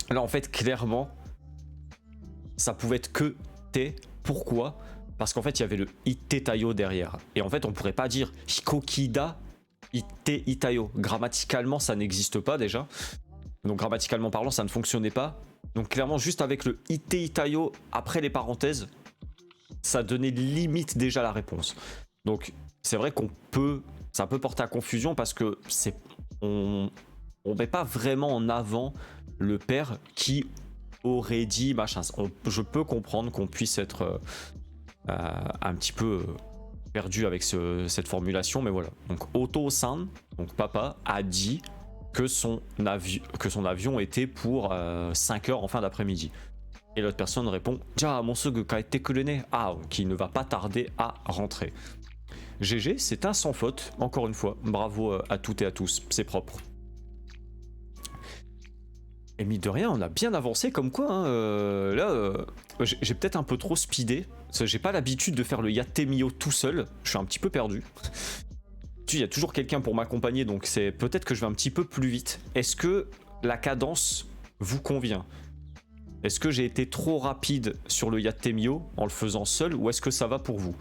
Là, en fait, clairement, ça pouvait être que T. Pourquoi? Parce qu'en fait, il y avait le Itte Tayo derrière. Et en fait, on pourrait pas dire Hikoki da Itte Itayo. Grammaticalement, ça n'existe pas déjà. Donc, grammaticalement parlant, ça ne fonctionnait pas. Donc, clairement, juste avec le Itte Itayo après les parenthèses, ça donnait limite déjà la réponse. Donc, c'est vrai qu'on peut. Ça peut porter à confusion parce que c'est. On met pas vraiment en avant le père qui aurait dit machin. Je peux comprendre qu'on puisse être un petit peu perdu avec cette formulation, mais voilà. Donc Oto-san, donc papa, a dit que son avion était pour 5 heures en fin d'après-midi. Et l'autre personne répond Ja, monsugu kaete kuru ne. Ah, qui ne va pas tarder à rentrer. GG, c'est un sans faute, encore une fois. Bravo à toutes et à tous, c'est propre. Et mine de rien, on a bien avancé comme quoi. Hein, j'ai peut-être un peu trop speedé. Parce que j'ai pas l'habitude de faire le Yatemio tout seul. Je suis un petit peu perdu. Il y a toujours quelqu'un pour m'accompagner, donc c'est peut-être que je vais un petit peu plus vite. Est-ce que la cadence vous convient? Est-ce que j'ai été trop rapide sur le Yatemio en le faisant seul, ou est-ce que ça va pour vous?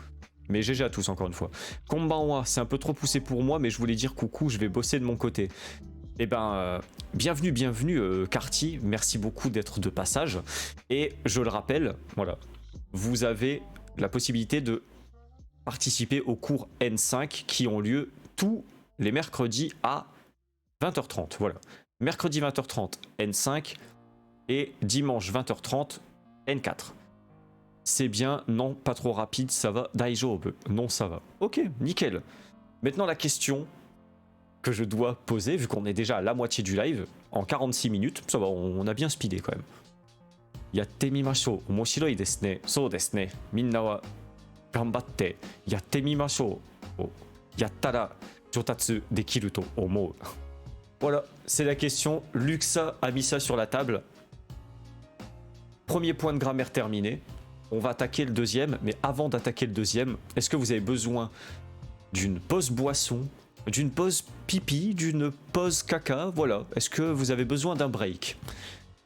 Mais GG à tous encore une fois. Konbanwa, c'est un peu trop poussé pour moi, mais je voulais dire coucou, je vais bosser de mon côté. Eh ben, bienvenue Carty, merci beaucoup d'être de passage. Et je le rappelle, voilà, vous avez la possibilité de participer aux cours N5 qui ont lieu tous les mercredis à 20h30. Voilà, mercredi 20h30 N5 et dimanche 20h30 N4. C'est bien, non, pas trop rapide, ça va, daijoubu, non, ça va. Ok, nickel. Maintenant la question que je dois poser, vu qu'on est déjà à la moitié du live, en 46 minutes, ça va, on a bien speedé quand même. Yatte mimashou, omoshiroi desu ne, sou desu ne, minna wa ganbatte, yatte mimashou, yattara jotatsu dekiru to omou. Voilà, c'est la question, Luxa a mis ça sur la table. Premier point de grammaire terminé. On va attaquer le deuxième, mais avant d'attaquer le deuxième, est-ce que vous avez besoin d'une pause boisson, d'une pause pipi, d'une pause caca? Voilà, est-ce que vous avez besoin d'un break?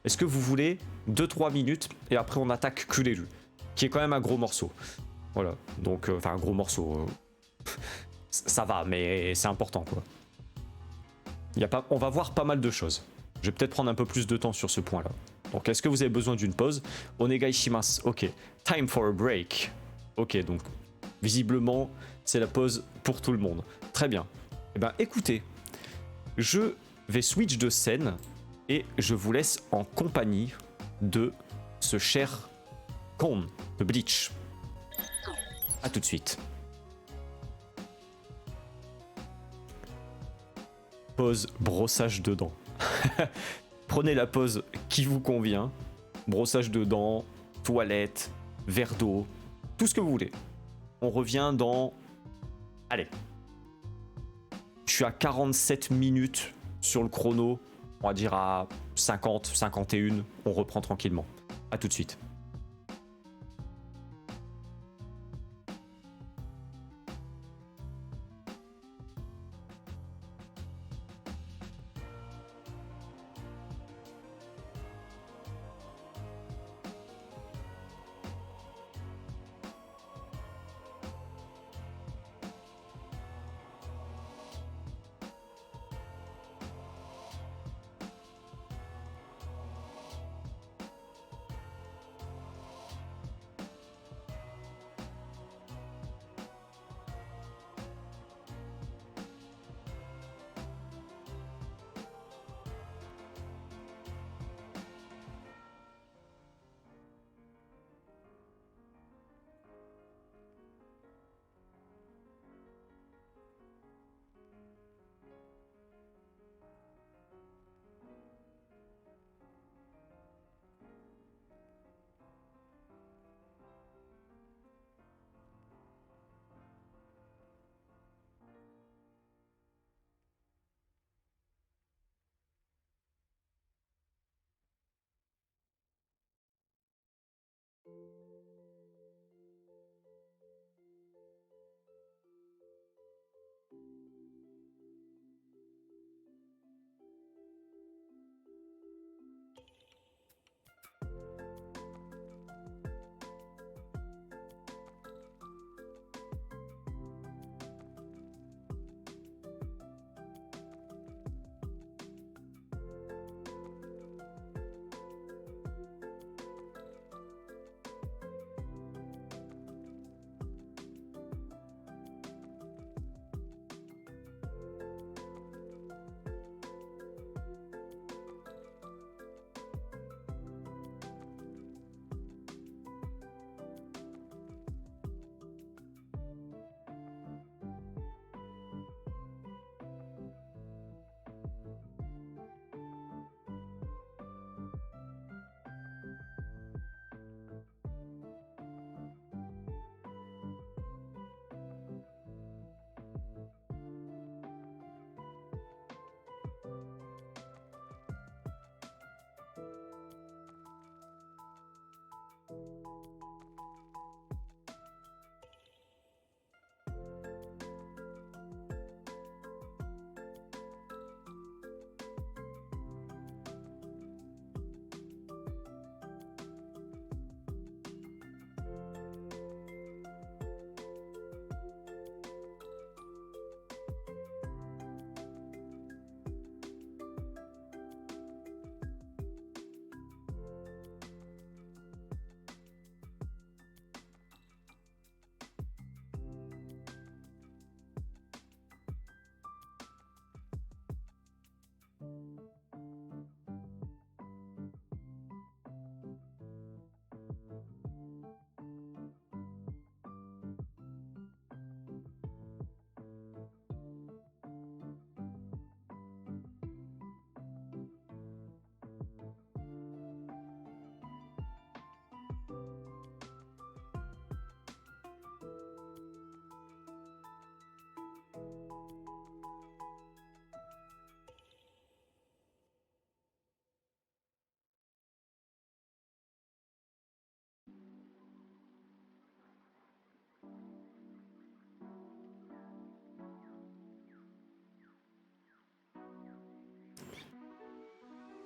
Est-ce que vous voulez 2-3 minutes et après on attaque Kulelu, qui est quand même un gros morceau? Voilà, donc, enfin un gros morceau, ça va, mais c'est important quoi. On va voir pas mal de choses. Je vais peut-être prendre un peu plus de temps sur ce point-là. Donc, est-ce que vous avez besoin d'une pause? Onegai shimasu. Ok. Time for a break. Ok, donc, visiblement, c'est la pause pour tout le monde. Très bien. Eh ben, écoutez, je vais switch de scène et je vous laisse en compagnie de ce cher Kon de Bleach. A tout de suite. Pause brossage de dents. Prenez la pause qui vous convient. Brossage de dents, toilette, verre d'eau, tout ce que vous voulez. On revient dans... Allez. Je suis à 47 minutes sur le chrono. On va dire à 50, 51. On reprend tranquillement. A tout de suite.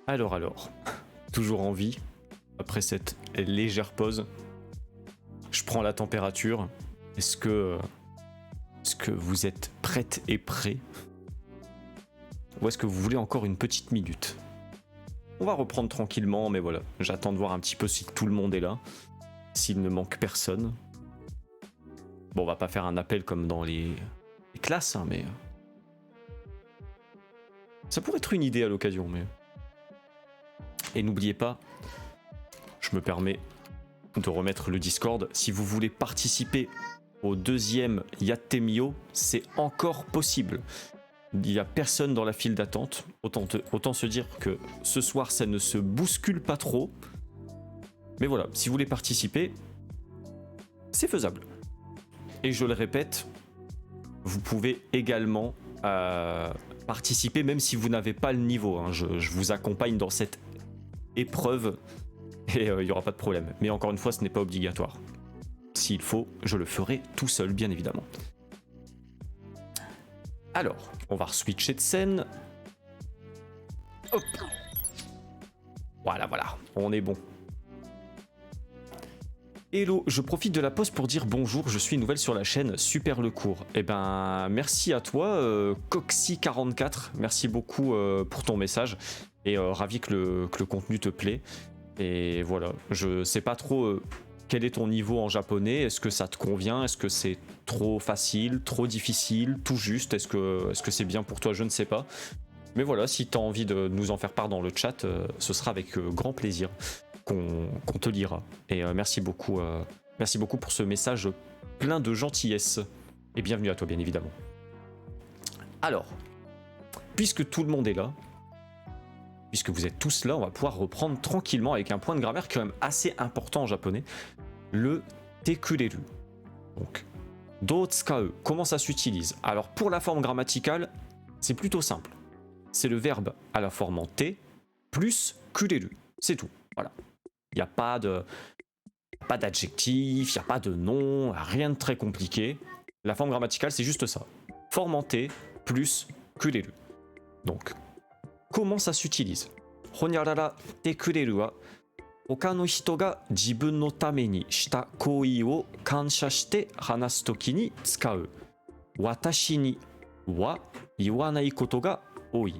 Alors, toujours en vie, après cette légère pause, je prends la température. Est-ce que vous êtes prête et prêt? Ou est-ce que vous voulez encore une petite minute? On va reprendre tranquillement, mais voilà, j'attends de voir un petit peu si tout le monde est là, s'il ne manque personne. Bon, on va pas faire un appel comme dans les classes, hein, mais... ça pourrait être une idée à l'occasion, mais... Et n'oubliez pas, je me permets de remettre le Discord. Si vous voulez participer au deuxième Yattemio, c'est encore possible. Il n'y a personne dans la file d'attente. Autant se dire que ce soir, ça ne se bouscule pas trop. Mais voilà, si vous voulez participer, c'est faisable. Et je le répète, vous pouvez également participer, même si vous n'avez pas le niveau. Hein. Je vous accompagne dans cette épreuve et il n'y aura pas de problème. Mais encore une fois, ce n'est pas obligatoire. S'il faut, je le ferai tout seul, bien évidemment. Alors, on va switcher de scène. Hop. Voilà, on est bon. Hello, je profite de la pause pour dire bonjour, je suis nouvelle sur la chaîne, super le cours. Eh ben, merci à toi, Coxy44, merci beaucoup pour ton message, et ravi que le contenu te plaît. Et voilà, je sais pas trop quel est ton niveau en japonais, est-ce que ça te convient, est-ce que c'est trop facile, trop difficile, tout juste, est-ce que c'est bien pour toi, je ne sais pas. Mais voilà, si tu as envie de nous en faire part dans le chat, ce sera avec grand plaisir qu'on te lira. Et merci beaucoup pour ce message plein de gentillesse. Et bienvenue à toi, bien évidemment. Alors, puisque tout le monde est là, puisque vous êtes tous là, on va pouvoir reprendre tranquillement avec un point de grammaire quand même assez important en japonais, le tekureru. Donc, do tsukau, comment ça s'utilise? Alors, pour la forme grammaticale, c'est plutôt simple. C'est le verbe à la forme en T plus kureru. C'est tout. Voilà. Il n'y a pas d'adjectif, il n'y a pas de nom, rien de très compliqué. La forme grammaticale, c'est juste ça. Forme en T plus kureru. Donc, comment ça s'utilise? Honyarara te kureru wa hoka no hito ga jibun no tame ni shita koui wo kansha shite hanasu toki ni tsukau. Watashi ni wa iwanai koto ga oi.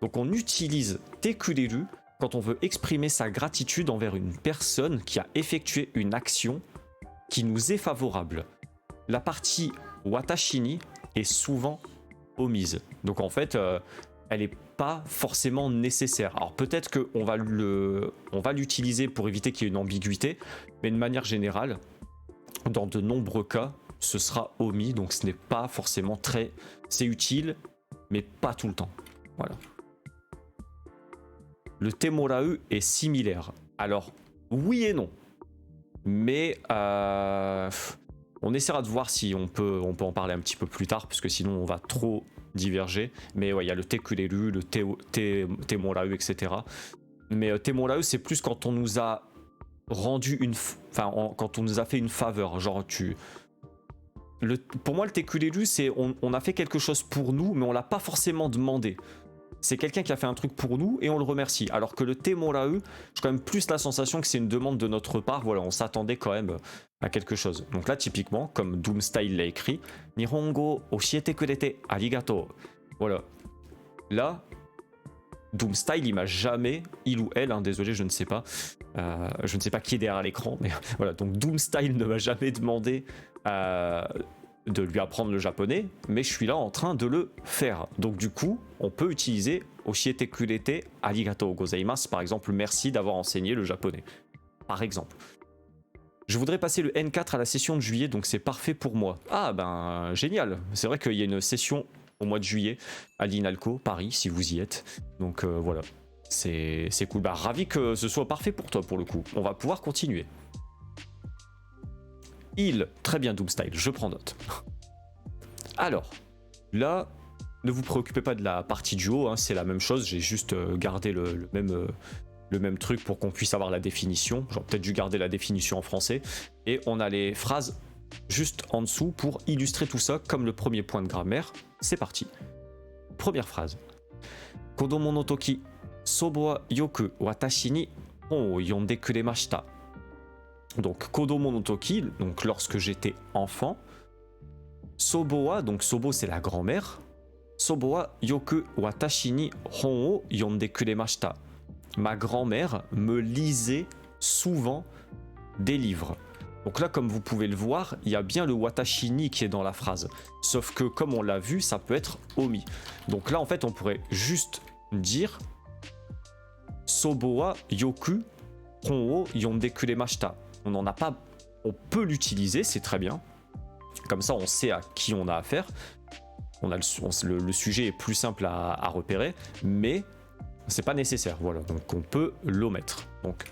Donc on utilise te kureru quand on veut exprimer sa gratitude envers une personne qui a effectué une action qui nous est favorable. La partie watashi ni est souvent omise. Donc en fait, elle n'est pas forcément nécessaire. Alors peut-être qu'on va l'utiliser pour éviter qu'il y ait une ambiguïté, mais de manière générale, dans de nombreux cas, ce sera omis, donc ce n'est pas forcément très... C'est utile, mais pas tout le temps. Voilà. Le temorau est similaire. Alors, oui et non. Mais on essaiera de voir si on peut en parler un petit peu plus tard, parce que sinon on va trop diverger. Mais ouais, il y a le tekureru, le temorau, etc. Mais temorau, c'est plus quand on nous a rendu quand on nous a fait une faveur. Genre, pour moi, le tekureru, c'est on a fait quelque chose pour nous, mais on l'a pas forcément demandé. C'est quelqu'un qui a fait un truc pour nous et on le remercie. Alors que le temorau, j'ai quand même plus la sensation que c'est une demande de notre part. Voilà, on s'attendait quand même à quelque chose. Donc là, typiquement, comme Doomstyle l'a écrit, Nihongo oshiete kurete arigato. Voilà. Là, Doomstyle, il m'a jamais, il ou elle, hein, désolé, je ne sais pas qui est derrière l'écran, mais voilà. Donc Doomstyle ne m'a jamais demandé de lui apprendre le japonais, mais je suis là en train de le faire. Donc du coup, on peut utiliser oshiete kurete arigatou gozaimasu, par exemple, merci d'avoir enseigné le japonais. Par exemple. Je voudrais passer le N4 à la session de juillet, donc c'est parfait pour moi. Ah ben, génial. C'est vrai qu'il y a une session au mois de juillet à l'INALCO, Paris, si vous y êtes. Donc voilà, c'est cool. Bah, ravi que ce soit parfait pour toi, pour le coup. On va pouvoir continuer. Très bien Doomstyle, je prends note. Alors, là, ne vous préoccupez pas de la partie du haut, hein, c'est la même chose, j'ai juste gardé le même truc pour qu'on puisse avoir la définition. J'aurais peut-être dû garder la définition en français. Et on a les phrases juste en dessous pour illustrer tout ça comme le premier point de grammaire. C'est parti. Première phrase. Kodomo no toki, sobo wa yoku watashi ni hon o yonde kuremashita. Donc, kodomo no toki, donc lorsque j'étais enfant. Sobo wa, donc sobo c'est la grand-mère. Sobo wa yoku watashi ni hon o yonde kuremashita. Ma grand-mère me lisait souvent des livres. Donc là, comme vous pouvez le voir, il y a bien le watashi ni qui est dans la phrase. Sauf que, comme on l'a vu, ça peut être omis. Donc là, en fait, on pourrait juste dire Sobo wa yoku Honwo yonde kuremashita. On n'en a pas. On peut l'utiliser, c'est très bien. Comme ça, on sait à qui on a affaire. Le sujet est plus simple à repérer, mais c'est pas nécessaire. Voilà, donc on peut l'omettre. Donc,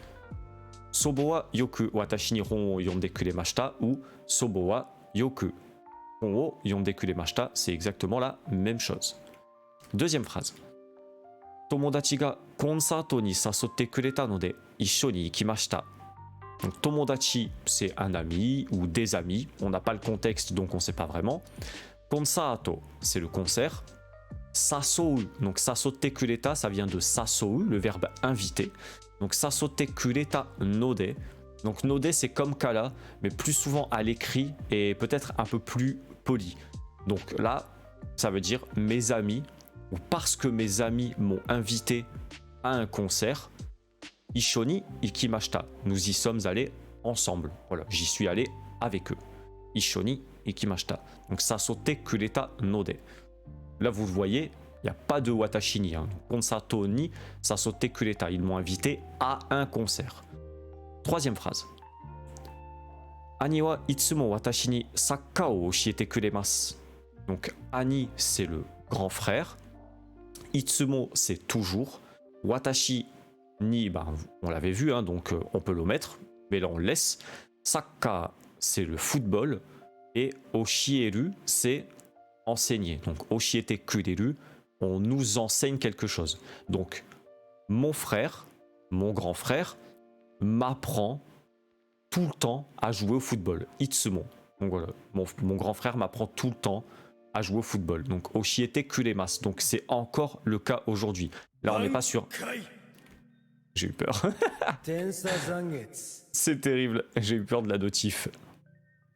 Sobo wa yoku watashi ni hon wo yonde kuremashita ou Sobo wa yoku hon wo yonde kuremashita, c'est exactement la même chose. Deuxième phrase. Tomodachi ga konsato ni sasotte kureta node issho ni ikimashita. Donc tomodachi, c'est un ami ou des amis. On n'a pas le contexte, donc on ne sait pas vraiment. Konsato, c'est le concert. Sasou, donc sasotte kureta, ça vient de sasou, le verbe inviter. Donc sasotte kureta node. Donc node, c'est comme kara, mais plus souvent à l'écrit et peut-être un peu plus poli. Donc là, ça veut dire mes amis, ou parce que mes amis m'ont invité à un concert. Ishoni ikimashita. Nous y sommes allés ensemble. Voilà, j'y suis allé avec eux. Ishoni ikimashita. Donc sasotte kureta node. Là, vous le voyez, il n'y a pas de watashi ni. Konsato ni sasotte kureta. Ils m'ont invité à un concert. Troisième phrase. Ani wa itsumo watashi ni sakka o oshiete kuremasu. Donc Ani, c'est le grand frère. Itsumo, c'est toujours. Watashi ni, on l'avait vu, donc on peut l'omettre, mais là on le laisse. Sakka, c'est le football. Et oshieru, c'est enseigner. Donc oshiete kureru, on nous enseigne quelque chose. Donc mon frère, mon grand frère, m'apprend tout le temps à jouer au football. Itsumo. Donc voilà, mon grand frère m'apprend tout le temps à jouer au football. Donc oshiete kuremasu. Donc c'est encore le cas aujourd'hui. Là on n'est pas sûr. J'ai eu peur. C'est terrible. J'ai eu peur de la notif.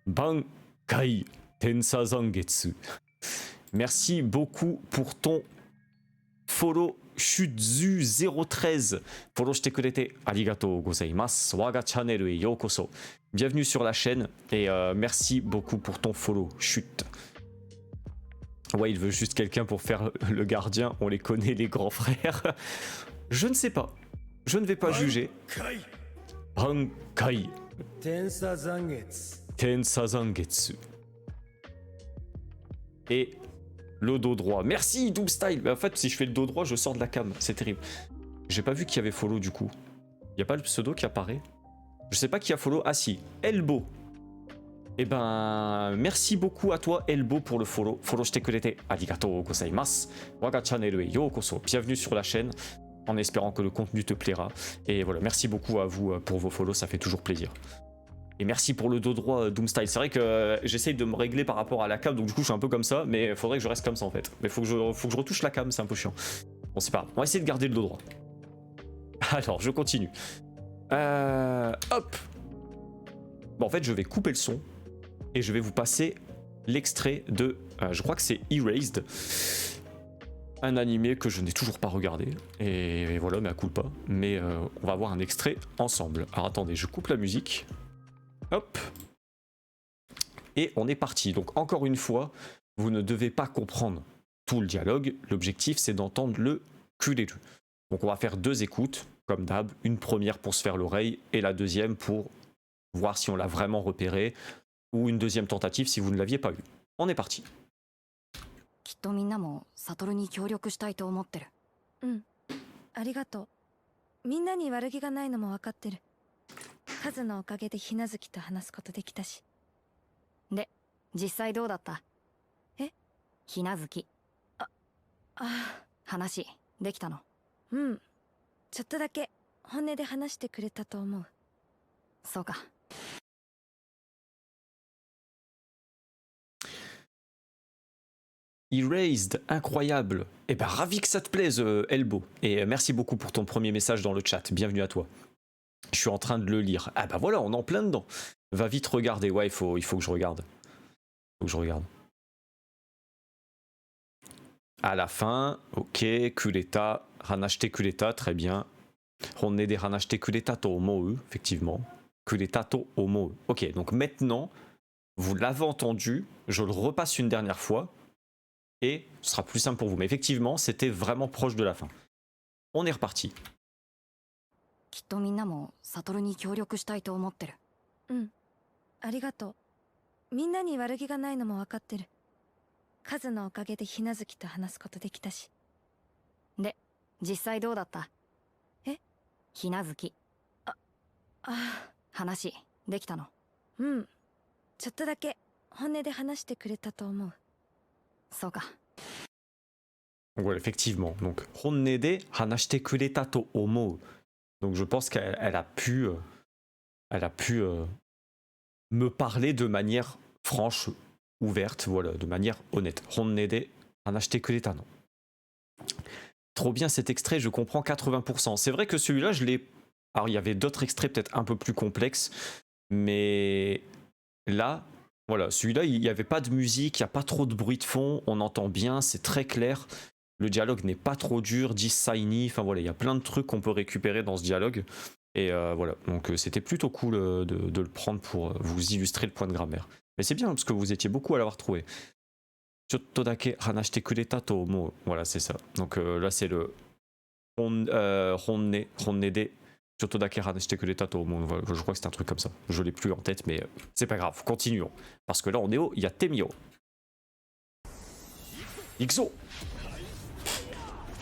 Bankai Tensa Zangetsu. Merci beaucoup pour ton follow Shudzu013. Follow shite kurete arigatou gozaimasu. Waga channel e yokoso. Bienvenue sur la chaîne et merci beaucoup pour ton follow. Chut. Ouais, il veut juste quelqu'un pour faire le gardien. On les connaît, les grands frères. Je ne sais pas. Je ne vais pas juger. Bankai Tensa Zangetsu. Tensa Zangetsu. Et le dos droit. Merci Doomstyle. Mais en fait, si je fais le dos droit, je sors de la cam. C'est terrible. J'ai pas vu qu'il y avait follow du coup. Il y a pas le pseudo qui apparaît. Je sais pas qui a follow. Ah si, Elbow. Eh ben, merci beaucoup à toi Elbow pour le follow. Follow shite kurete arigatou gozaimasu. Waga channel e yokoso. Bienvenue sur la chaîne. En espérant que le contenu te plaira. Et voilà, merci beaucoup à vous pour vos follow, ça fait toujours plaisir. Et merci pour le dos droit Doomstyle. C'est vrai que j'essaye de me régler par rapport à la cam, donc du coup je suis un peu comme ça, mais il faudrait que je reste comme ça en fait. Mais faut que je retouche la cam, c'est un peu chiant. Bon c'est pas grave, on va essayer de garder le dos droit. Alors je continue. Hop. Bon en fait je vais couper le son et je vais vous passer l'extrait de, je crois que c'est Erased. Un animé que je n'ai toujours pas regardé, et voilà, mais à culpa. Mais on va voir un extrait ensemble. Alors attendez, je coupe la musique. Hop. Et on est parti. Donc encore une fois, vous ne devez pas comprendre tout le dialogue. L'objectif, c'est d'entendre le kureru. Donc on va faire deux écoutes, comme d'hab. Une première pour se faire l'oreille, et la deuxième pour voir si on l'a vraiment repéré, ou une deuxième tentative si vous ne l'aviez pas eu. On est parti. きっとみんなも悟に協力したいと思ってる。うん、ありがとう。みんなに悪気がないのも分かってる。カズのおかげでひなずきと話すことできたし。で、実際どうだった？え？ひなずき。ああ。話できたの？うん。ちょっとだけ本音で話してくれたと思う。そうか。Erased, incroyable. Eh ben ravi que ça te plaise, Elbow. Et merci beaucoup pour ton premier message dans le chat. Bienvenue à toi. Je suis en train de le lire. Ah bah voilà, on est en plein dedans. Va vite regarder. Ouais, il faut que je regarde. Faut que je regarde. À la fin, ok, kureta, hanashite kureta, très bien. Honne de hanashite kureta to omou, effectivement. Kureta to omou. Ok, donc maintenant, vous l'avez entendu, je le repasse une dernière fois. Et ce sera plus simple pour vous. Mais effectivement, c'était vraiment proche de la fin. On est reparti. ききっとみんなも悟に協力したいと思ってる。うんありがとう。みんなに悪気がないのも分かってる。カズのおかげでひなずきと話すことできたし。で、実際どうだった？え？ひなずき。ああ。話、できたの？うんちょっとだけ本音で話してくれたと思う。そうか。Donc voilà, effectivement. Donc, honne de hanashite kureta to omou. Donc je pense qu'elle a pu, me parler de manière franche, ouverte, voilà, de manière honnête. Honne de hanashite kureta no. Trop bien cet extrait, je comprends 80%. C'est vrai que celui-là, je l'ai... Alors il y avait d'autres extraits peut-être un peu plus complexes, mais là, voilà, celui-là, il n'y avait pas de musique, il n'y a pas trop de bruit de fond, on entend bien, c'est très clair. Le dialogue n'est pas trop dur, 10 saini, enfin voilà, il y a plein de trucs qu'on peut récupérer dans ce dialogue. Et voilà, donc c'était plutôt cool de le prendre pour vous illustrer le point de grammaire. Mais c'est bien parce que vous étiez beaucoup à l'avoir trouvé. Chotto dake hanashite kureta to omou. Voilà, c'est ça. Donc là, c'est le honne de chotto dake hanashite kureta to omou. Voilà, je crois que c'est un truc comme ça. Je l'ai plus en tête, mais c'est pas grave. Continuons. Parce que là, on est au Yatemio. Ixo.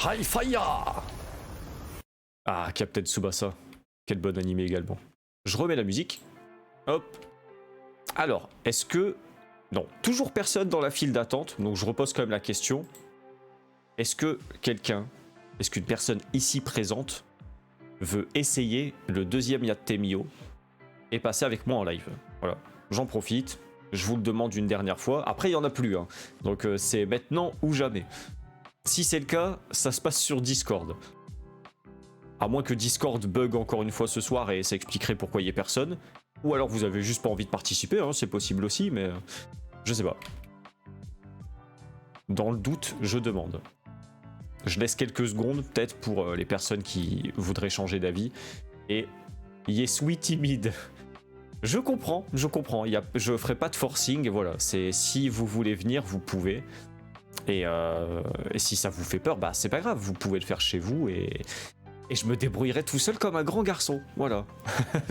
High Fire! Ah, Captain Tsubasa. Quel bon animé également. Je remets la musique. Hop. Alors, est-ce que... Non, toujours personne dans la file d'attente, donc je repose quand même la question. Est-ce que quelqu'un, est-ce qu'une personne ici présente veut essayer le deuxième Yatemio et passer avec moi en live? Voilà, j'en profite. Je vous le demande une dernière fois. Après, il n'y en a plus, hein. Donc c'est maintenant ou jamais. Si c'est le cas, ça se passe sur Discord. À moins que Discord bug encore une fois ce soir et ça expliquerait pourquoi il n'y a personne. Ou alors vous avez juste pas envie de participer, hein, c'est possible aussi, mais je sais pas. Dans le doute, je demande. Je laisse quelques secondes, peut-être pour les personnes qui voudraient changer d'avis. Et Yesui timide. Je comprends. Je ferai pas de forcing, voilà. C'est si vous voulez venir, vous pouvez. Et si ça vous fait peur, bah c'est pas grave, vous pouvez le faire chez vous et je me débrouillerai tout seul comme un grand garçon. Voilà,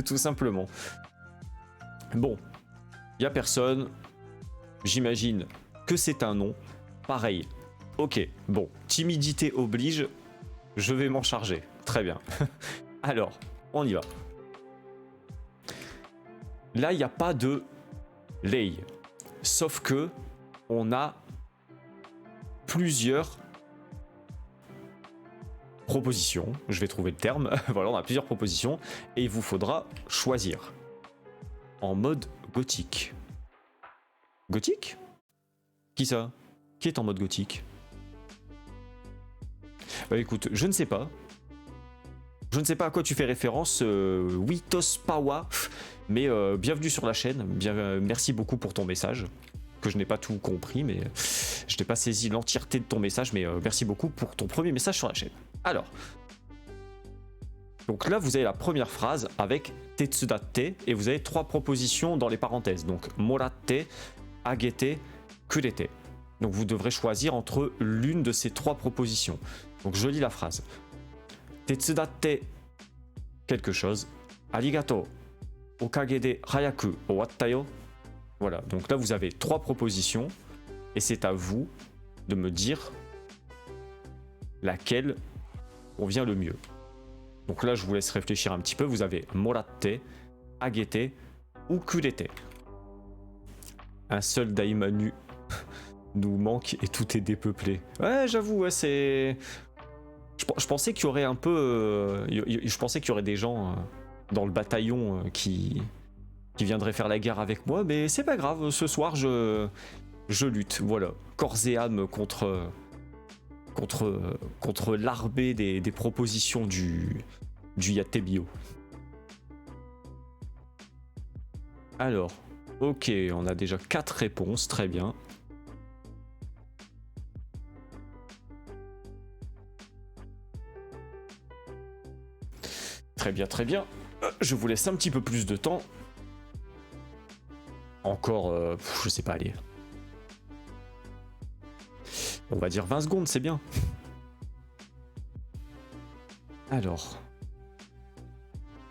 tout simplement. Bon, y a personne. J'imagine que c'est un non. Pareil. Ok, bon, timidité oblige. Je vais m'en charger. Très bien. Alors, on y va. Là, il n'y a pas de lei. Sauf que on a plusieurs propositions. Je vais trouver le terme. Voilà, on a plusieurs propositions. Et il vous faudra choisir. En mode gothique. Gothique? Qui ça? Qui est en mode gothique? Bah écoute, je ne sais pas. Je ne sais pas à quoi tu fais référence, Witos Pawa, mais bienvenue sur la chaîne. Merci beaucoup pour ton message. Que je n'ai pas tout compris, mais je n'ai pas saisi l'entièreté de ton message, mais merci beaucoup pour ton premier message sur la chaîne. Alors, donc là vous avez la première phrase avec Tetsudate et vous avez 3 propositions dans les parenthèses, donc Moratte, Agete, Kurete. Donc vous devrez choisir entre l'une de ces 3 propositions. Donc je lis la phrase. Tetsudate quelque chose, Arigato, okage de hayaku owatta yo. Voilà, donc là vous avez 3 propositions et c'est à vous de me dire laquelle convient le mieux. Donc là je vous laisse réfléchir un petit peu, vous avez Moratte, Agete ou Kurete. Un seul Daimanu nous manque et tout est dépeuplé. Ouais, j'avoue, ouais, c'est... Je pensais qu'il y aurait un peu... je pensais qu'il y aurait des gens dans le bataillon qui viendraient faire la guerre avec moi, mais c'est pas grave, ce soir je lutte, voilà. Corps et âme contre l'armée des propositions du Yatemio. Alors, ok, on a déjà 4 réponses, très bien. Très bien, très bien. Je vous laisse un petit peu plus de temps. Encore, je sais pas, allez. On va dire 20 secondes, c'est bien. Alors.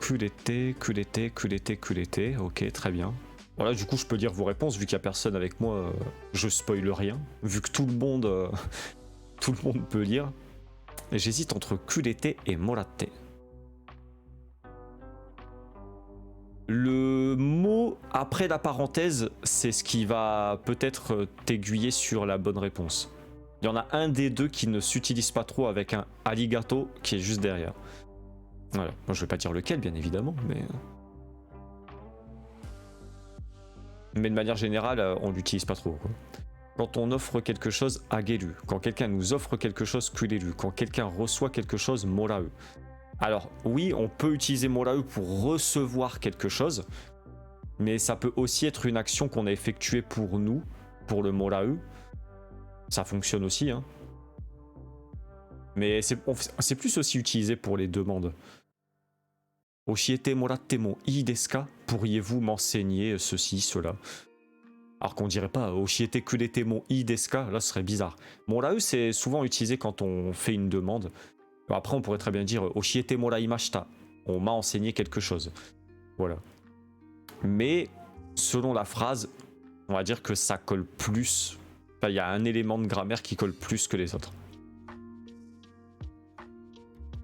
Kulete. Ok, très bien. Voilà, du coup, je peux lire vos réponses, vu qu'il n'y a personne avec moi, je spoil rien. Vu que tout le monde peut lire. J'hésite entre Kulete et Moratte. Le mot après la parenthèse, c'est ce qui va peut-être t'aiguiller sur la bonne réponse. Il y en a un des deux qui ne s'utilise pas trop avec un arigato qui est juste derrière. Voilà, moi, je vais pas dire lequel bien évidemment, mais de manière générale, on l'utilise pas trop, quoi. Quand on offre quelque chose, ageru. Quand quelqu'un nous offre quelque chose, kureru. Quand quelqu'un reçoit quelque chose, morau. Alors oui, on peut utiliser morau pour recevoir quelque chose, mais ça peut aussi être une action qu'on a effectuée pour nous, pour le morau. Ça fonctionne aussi, hein. Mais c'est plus aussi utilisé pour les demandes. Oshiete moratte mo ii desu ka? Pourriez-vous m'enseigner ceci, cela? Alors qu'on dirait pas Oshiete kurete mo ii desu ka? Là, ce serait bizarre. Morau, c'est souvent utilisé quand on fait une demande. Après, on pourrait très bien dire Oshiete moraimashita. On m'a enseigné quelque chose. Voilà. Mais selon la phrase, on va dire que ça colle plus. Enfin, il y a un élément de grammaire qui colle plus que les autres.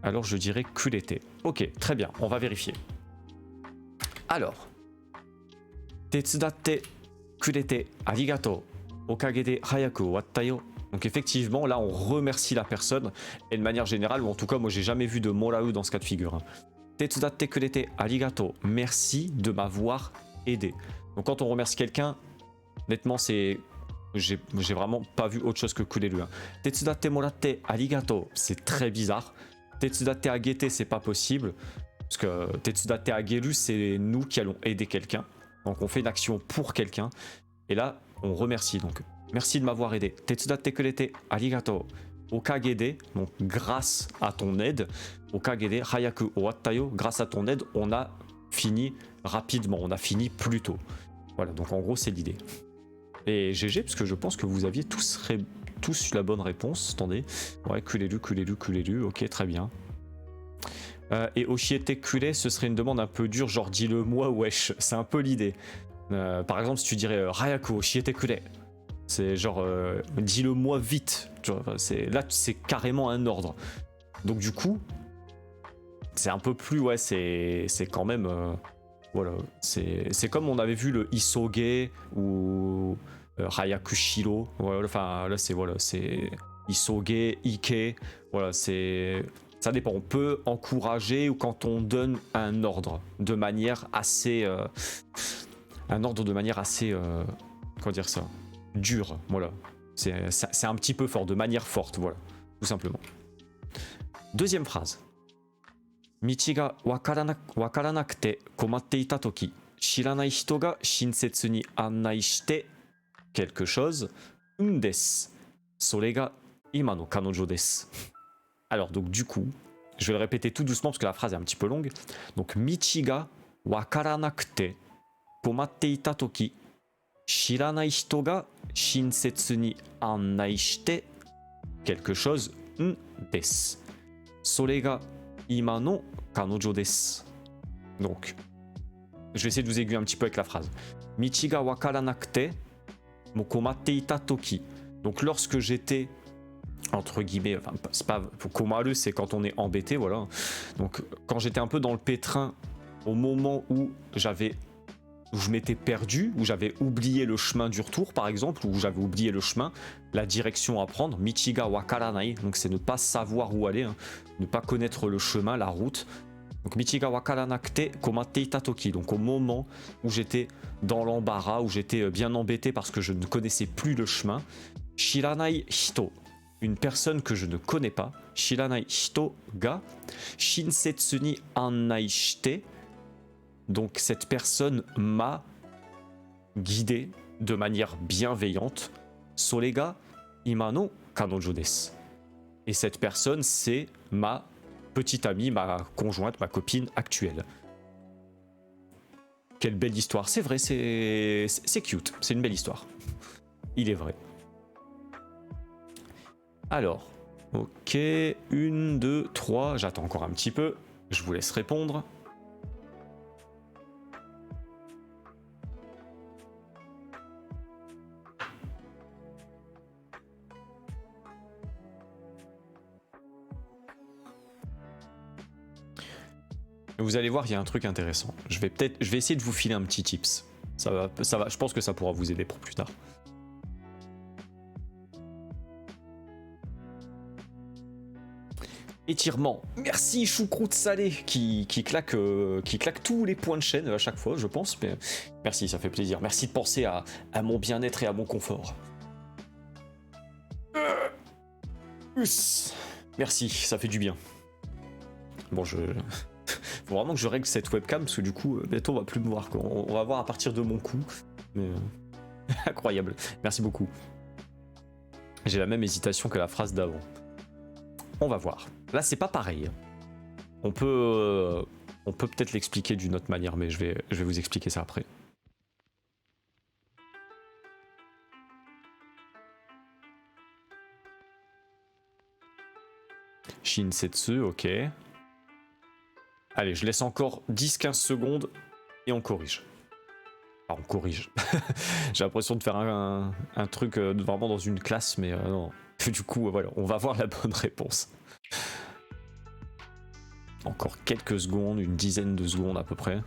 Alors je dirais kulete. Ok, très bien, on va vérifier. Alors. Tetsudatte kurete arigato. Okage de hayaku owatta yo. Donc effectivement, là on remercie la personne. Et de manière générale, ou en tout cas moi j'ai jamais vu de morau dans ce cas de figure. Hein. Tetsudatte kurete arigato. Merci de m'avoir aidé. Donc quand on remercie quelqu'un, nettement c'est... J'ai vraiment pas vu autre chose que kureru. Hein. Tetsudatte moratte arigato. C'est très bizarre. Tetsudatte agete, c'est pas possible. Parce que Tetsudatte ageru, c'est nous qui allons aider quelqu'un. Donc on fait une action pour quelqu'un. Et là, on remercie. Donc, merci de m'avoir aidé. Tetsudatte kurete arigato. Okage de, donc grâce à ton aide. Okage de hayaku owatta yo. Grâce à ton aide, on a fini rapidement. On a fini plus tôt. Voilà, donc en gros, c'est l'idée. Et GG, parce que je pense que vous aviez tous la bonne réponse. Attendez. Ouais, kureru. Ok, très bien. Et Oshiete kure, ce serait une demande un peu dure, genre dis-le moi, wesh. C'est un peu l'idée. Par exemple, si tu dirais Hayaku Oshiete kure, c'est genre dis-le moi vite. Tu vois, là, c'est carrément un ordre. Donc, du coup, c'est un peu plus, ouais, c'est quand même. Voilà. C'est comme on avait vu le Isoge ou. Hayaku Shiro, voilà, enfin là c'est Isoge, Ike, voilà, ça dépend, on peut encourager ou quand on donne un ordre de manière assez comment dire ça, dur, voilà, c'est un petit peu fort, de manière forte, voilà, tout simplement. Deuxième phrase. Michi ga wakaranakute komatte ita toki, shiranai hito ga shinsetsu ni annai shite quelque chose, desu. Sore ga ima no kanojo desu. Alors, donc, du coup, je vais le répéter tout doucement parce que la phrase est un petit peu longue. Donc, Michi ga wakaranakute komatte ita toki, shiranai hito ga shinsetsu ni annai shite quelque chose, desu. Sore ga ima no kanojo desu. Donc, je vais essayer de vous aiguiller un petit peu avec la phrase. Michi ga wakaranakute komatte ita toki. Donc lorsque j'étais entre guillemets, enfin c'est pas komaru, c'est quand on est embêté, voilà. Donc quand j'étais un peu dans le pétrin au moment où je m'étais perdu, où j'avais oublié le chemin du retour par exemple, où j'avais oublié le chemin, la direction à prendre, michi ga wakaranai, donc c'est ne pas savoir où aller, hein, ne pas connaître le chemin, la route. Donc michi ga wakaranakute komatte ita toki, donc au moment où j'étais dans l'embarras, où j'étais bien embêté parce que je ne connaissais plus le chemin. Shiranai hito, une personne que je ne connais pas. Shiranai hito ga shinsetsu ni annai shite, donc cette personne m'a guidé de manière bienveillante. Sore ga ima no kanojo desu, et cette personne c'est ma petite amie, ma conjointe, ma copine actuelle. Quelle belle histoire, c'est vrai, c'est cute, c'est une belle histoire. Il est vrai. Alors, ok, 1, 2, 3, j'attends encore un petit peu, je vous laisse répondre. Vous allez voir, il y a un truc intéressant. Je vais essayer de vous filer un petit tips. Ça va, je pense que ça pourra vous aider pour plus tard. Étirement. Merci choucroute salée qui claque tous les points de chaîne à chaque fois, je pense. Mais merci, ça fait plaisir. Merci de penser à mon bien-être et à mon confort. Merci, ça fait du bien. Bon, faut vraiment que je règle cette webcam parce que du coup, bientôt on va plus me voir. On va voir à partir de mon cou. Mais incroyable. Merci beaucoup. J'ai la même hésitation que la phrase d'avant. On va voir. Là, c'est pas pareil. On peut peut-être l'expliquer d'une autre manière, mais je vais vous expliquer ça après. Shinsetsu, ok. Allez, je laisse encore 10-15 secondes et on corrige. Enfin, on corrige. J'ai l'impression de faire un truc vraiment dans une classe, mais non. Du coup, voilà, on va voir la bonne réponse. Encore quelques secondes, une dizaine de secondes à peu près.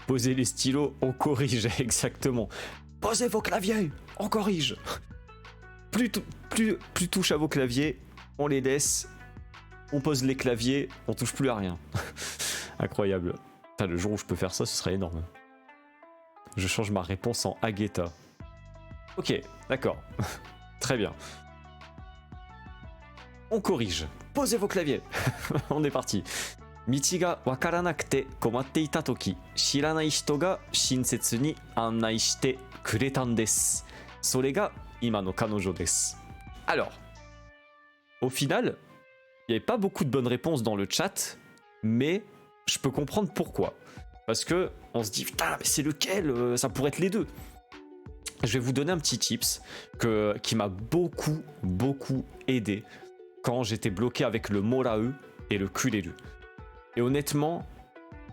Posez les stylos, on corrige, exactement. Posez vos claviers, on corrige. Plus touche à vos claviers, on les laisse. On pose les claviers, on touche plus à rien. Incroyable. Putain, le jour où je peux faire ça, ce serait énorme. Je change ma réponse en Ageta. Ok, d'accord. Très bien. On corrige. Posez vos claviers. On est parti. Michi ga wakaranakute komatte ita toki, shiranai hito ga shinsetsu ni annai shite kuretan desu. Sore ga ima no kanojo desu. Alors, au final, il n'y avait pas beaucoup de bonnes réponses dans le chat, mais je peux comprendre pourquoi. Parce que on se dit, putain, mais c'est lequel? Ça pourrait être les deux. Je vais vous donner un petit tips qui m'a beaucoup aidé quand j'étais bloqué avec le Morae et le Kureru. Et honnêtement,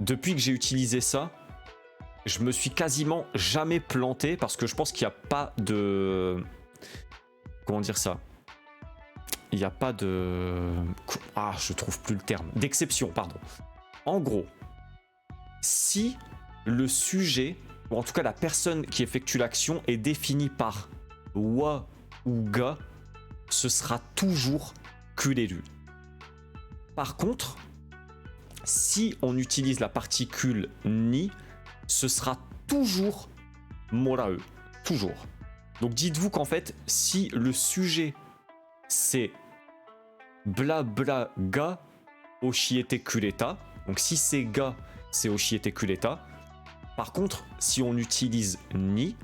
depuis que j'ai utilisé ça, je me suis quasiment jamais planté parce que je pense qu'il n'y a pas de... Comment dire ça? Il n'y a pas de... Ah, je trouve plus le terme. D'exception, pardon. En gros, si le sujet, ou en tout cas la personne qui effectue l'action, est définie par wa ou ga, ce sera toujours Kureru. Par contre, si on utilise la particule ni, ce sera toujours Morae. Toujours. Donc dites-vous qu'en fait, si le sujet c'est bla bla ga oshiete kureta, donc si c'est ga, c'est oshiete kureta. Par contre, si on utilise ni,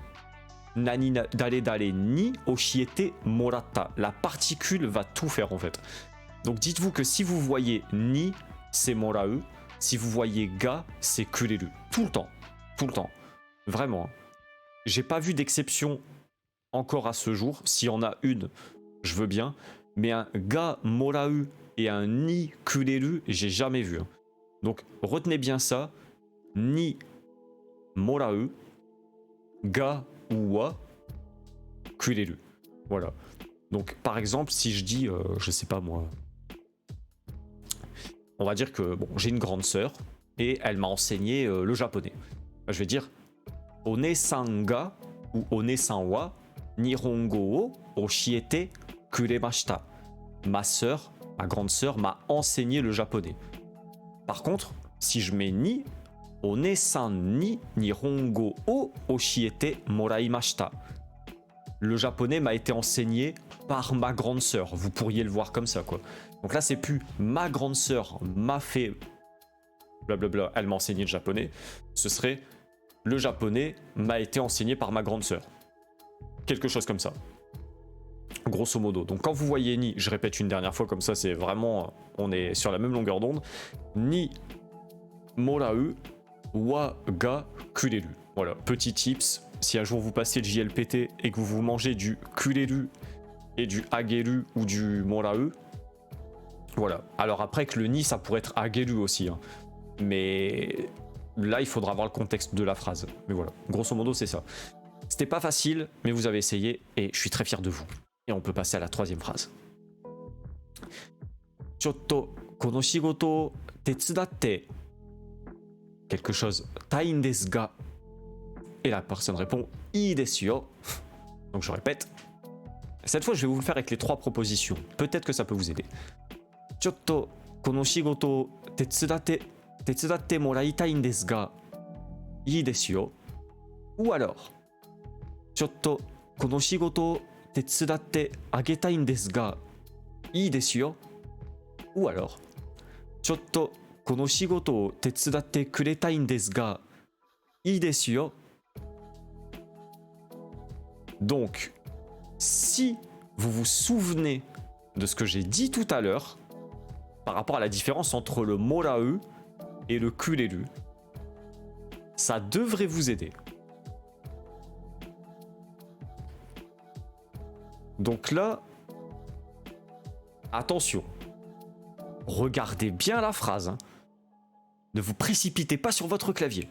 nani dare dare ni oshiete moratta, la particule va tout faire en fait. Donc dites-vous que si vous voyez ni, c'est Morae, si vous voyez ga, c'est Kureru. Tout le temps. Tout le temps. Vraiment. J'ai pas vu d'exception encore à ce jour. S'il y en a une, je veux bien. Mais un ga Morae et un ni Kureru, j'ai jamais vu. Donc retenez bien ça. Ni Morae, ga ou wa, Kureru. Voilà. Donc par exemple, si je dis, je sais pas moi, on va dire que bon, j'ai une grande sœur et elle m'a enseigné le japonais. Je vais dire One-san ga ou One-san wa Nihongo wo oshiete kuremashita. Ma sœur, ma grande sœur m'a enseigné le japonais. Par contre, si je mets ni, One-san ni Nihongo wo oshiete moraimashita. Le japonais m'a été enseigné par ma grande sœur. Vous pourriez le voir comme ça, quoi. Donc là, c'est plus ma grande sœur m'a fait blablabla, elle m'a enseigné le japonais. Ce serait le japonais m'a été enseigné par ma grande sœur. Quelque chose comme ça. Grosso modo. Donc quand vous voyez ni, je répète une dernière fois comme ça, c'est vraiment, on est sur la même longueur d'onde. Ni Morae wa ga Kureru. Voilà, petit tips. Si un jour vous passez le JLPT et que vous mangez du Kureru et du Ageru ou du Morae, voilà. Alors après que le ni, ça pourrait être Ageru aussi. Hein. Mais là, il faudra voir le contexte de la phrase. Mais voilà, grosso modo, c'est ça. C'était pas facile, mais vous avez essayé et je suis très fier de vous. Et on peut passer à la troisième phrase. Chotto この仕事を手伝ってquelque chose たいんですが et la personne répond いいですよ. Donc je répète. Cette fois, je vais vous le faire avec les 3 propositions. Peut-être que ça peut vous aider. ちょっとこの仕事を手伝ってもらいたいんですがいいですよ. Ou alors ちょっとこの仕事を手伝ってあげたいんですがいいですよ. Ou alors ちょっとこの仕事を手伝ってくれたいんですがいいですよ. Donc, si vous vous souvenez de ce que j'ai dit tout à l'heure par rapport à la différence entre le moraeu et le kureru, ça devrait vous aider. Donc là, attention, regardez bien la phrase, hein. Ne vous précipitez pas sur votre clavier.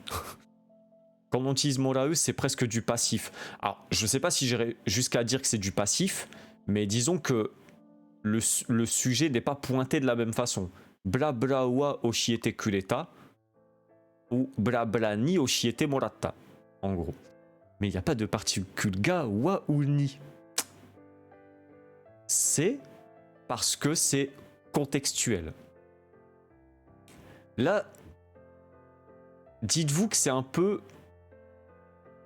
Quand on utilise moraeu, c'est presque du passif. Alors, je ne sais pas si j'irai jusqu'à dire que c'est du passif, mais disons que le sujet n'est pas pointé de la même façon. Bla bla wa oshiete kureta ou bla bla ni oshiete moratta, en gros. Mais il n'y a pas de particule ga, wa ou ni. C'est parce que c'est contextuel. Là, dites-vous que c'est un peu...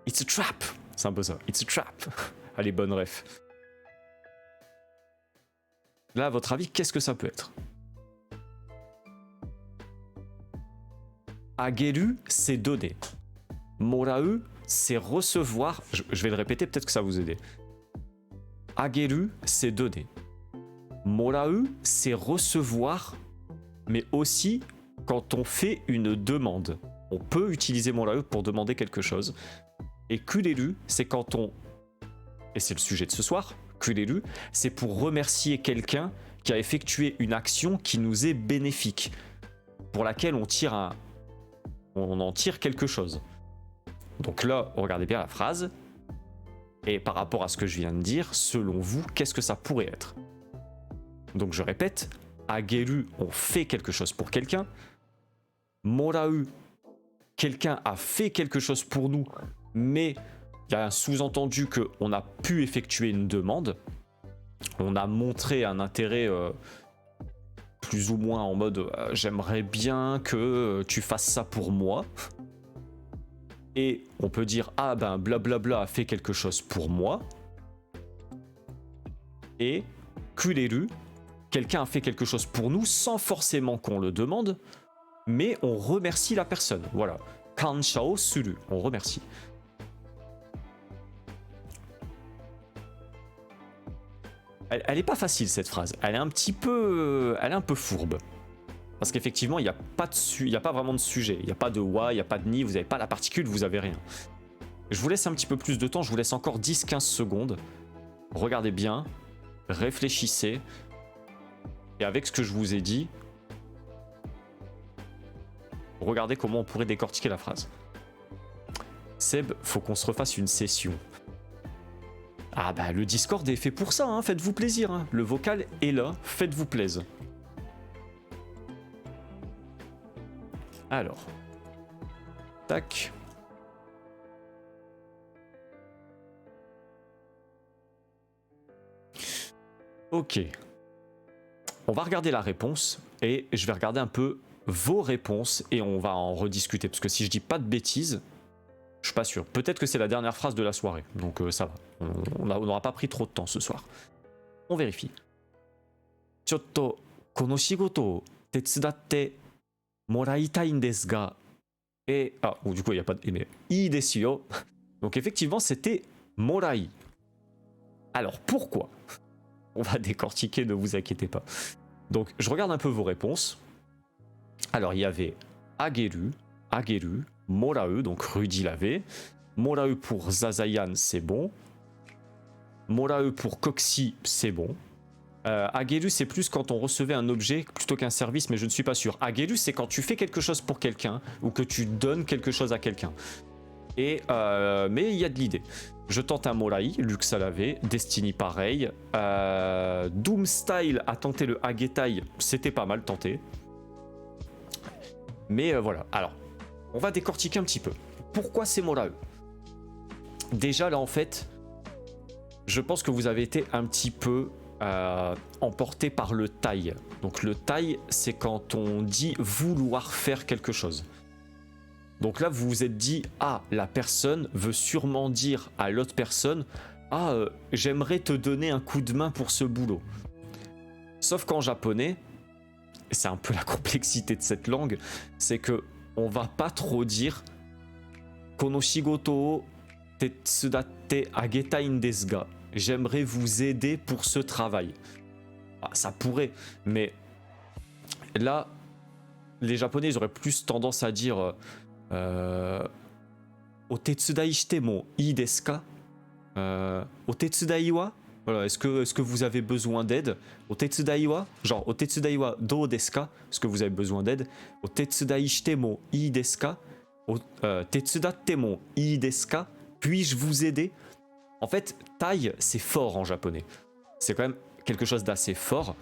It's a trap. C'est un peu ça. It's a trap. Allez, bonne ref. Là, à votre avis, qu'est-ce que ça peut être? Ageru, c'est donner. Moraeu, c'est recevoir. Je vais le répéter, peut-être que ça va vous aider. Ageru, c'est donner. Moraeu, c'est recevoir, mais aussi quand on fait une demande. On peut utiliser moraeu pour demander quelque chose. Et kureru, c'est quand on... Et c'est le sujet de ce soir. Kureru, c'est pour remercier quelqu'un qui a effectué une action qui nous est bénéfique, pour laquelle on en tire quelque chose. Donc là, regardez bien la phrase. Et par rapport à ce que je viens de dire, selon vous, qu'est-ce que ça pourrait être? Donc je répète, ageru, on fait quelque chose pour quelqu'un. Moraeu, quelqu'un a fait quelque chose pour nous, mais il y a un sous-entendu qu'on a pu effectuer une demande. On a montré un intérêt plus ou moins en mode j'aimerais bien que tu fasses ça pour moi. Et on peut dire ah ben blablabla a fait quelque chose pour moi. Et kureru, quelqu'un a fait quelque chose pour nous sans forcément qu'on le demande, mais on remercie la personne. Voilà. Kansha o suru, on remercie. Elle est pas facile cette phrase. Elle est un peu fourbe. Parce qu'effectivement, il n'y a pas vraiment de sujet. Il n'y a pas de wa, il n'y a pas de ni, vous n'avez pas la particule, vous n'avez rien. Je vous laisse un petit peu plus de temps, je vous laisse encore 10-15 secondes. Regardez bien, réfléchissez. Et avec ce que je vous ai dit, regardez comment on pourrait décortiquer la phrase. Seb, faut qu'on se refasse une session. Ah bah le Discord est fait pour ça, hein. Faites-vous plaisir. Hein. Le vocal est là, faites-vous plaisir. Alors. Tac. Ok. On va regarder la réponse et je vais regarder un peu vos réponses et on va en rediscuter. Parce que si je dis pas de bêtises, je suis pas sûr. Peut-être que c'est la dernière phrase de la soirée. Donc ça va. On n'aura pas pris trop de temps ce soir. On vérifie. Chotto, kono shigoto o tetsudatte moraitai n desu ga. Et. Ah, du coup, il n'y a pas de. Mais. Ii desu yo. Donc effectivement, c'était morai. Alors pourquoi? On va décortiquer, ne vous inquiétez pas. Donc je regarde un peu vos réponses. Alors il y avait ageru, moraeu, donc Rudy l'avait. Moraeu pour Zazayan, c'est bon. Moraeu pour Coxy, c'est bon. Ageru, c'est plus quand on recevait un objet plutôt qu'un service, mais je ne suis pas sûr. Ageru, c'est quand tu fais quelque chose pour quelqu'un ou que tu donnes quelque chose à quelqu'un. Mais il y a de l'idée. Je tente un Morai, Lux a lavé, Destiny pareil. Doomstyle a tenté le Hagetai, c'était pas mal tenté. Mais voilà, alors, on va décortiquer un petit peu. Pourquoi ces Morai? Déjà là en fait, je pense que vous avez été un petit peu emporté par le taille. Donc le taille, c'est quand on dit vouloir faire quelque chose. Donc là, vous vous êtes dit, ah, la personne veut sûrement dire à l'autre personne, ah, j'aimerais te donner un coup de main pour ce boulot. Sauf qu'en japonais, et c'est un peu la complexité de cette langue, c'est que on va pas trop dire kono shigoto o tetsudatte agetai n desu ga. J'aimerais vous aider pour ce travail. Ah, ça pourrait, mais là, les Japonais ils auraient plus tendance à dire o tetsudai shite mo ii desu ka? O tetsudai wa? Voilà, est-ce que vous avez besoin d'aide? O tetsudai wa? Genre, o tetsudai wa dou desu ka? Est-ce que vous avez besoin d'aide? O tetsudai shite mo ii desu ka? O tetsudatte mo ii desu ka? Puis-je vous aider? En fait, taille, c'est fort en japonais. C'est quand même quelque chose d'assez fort.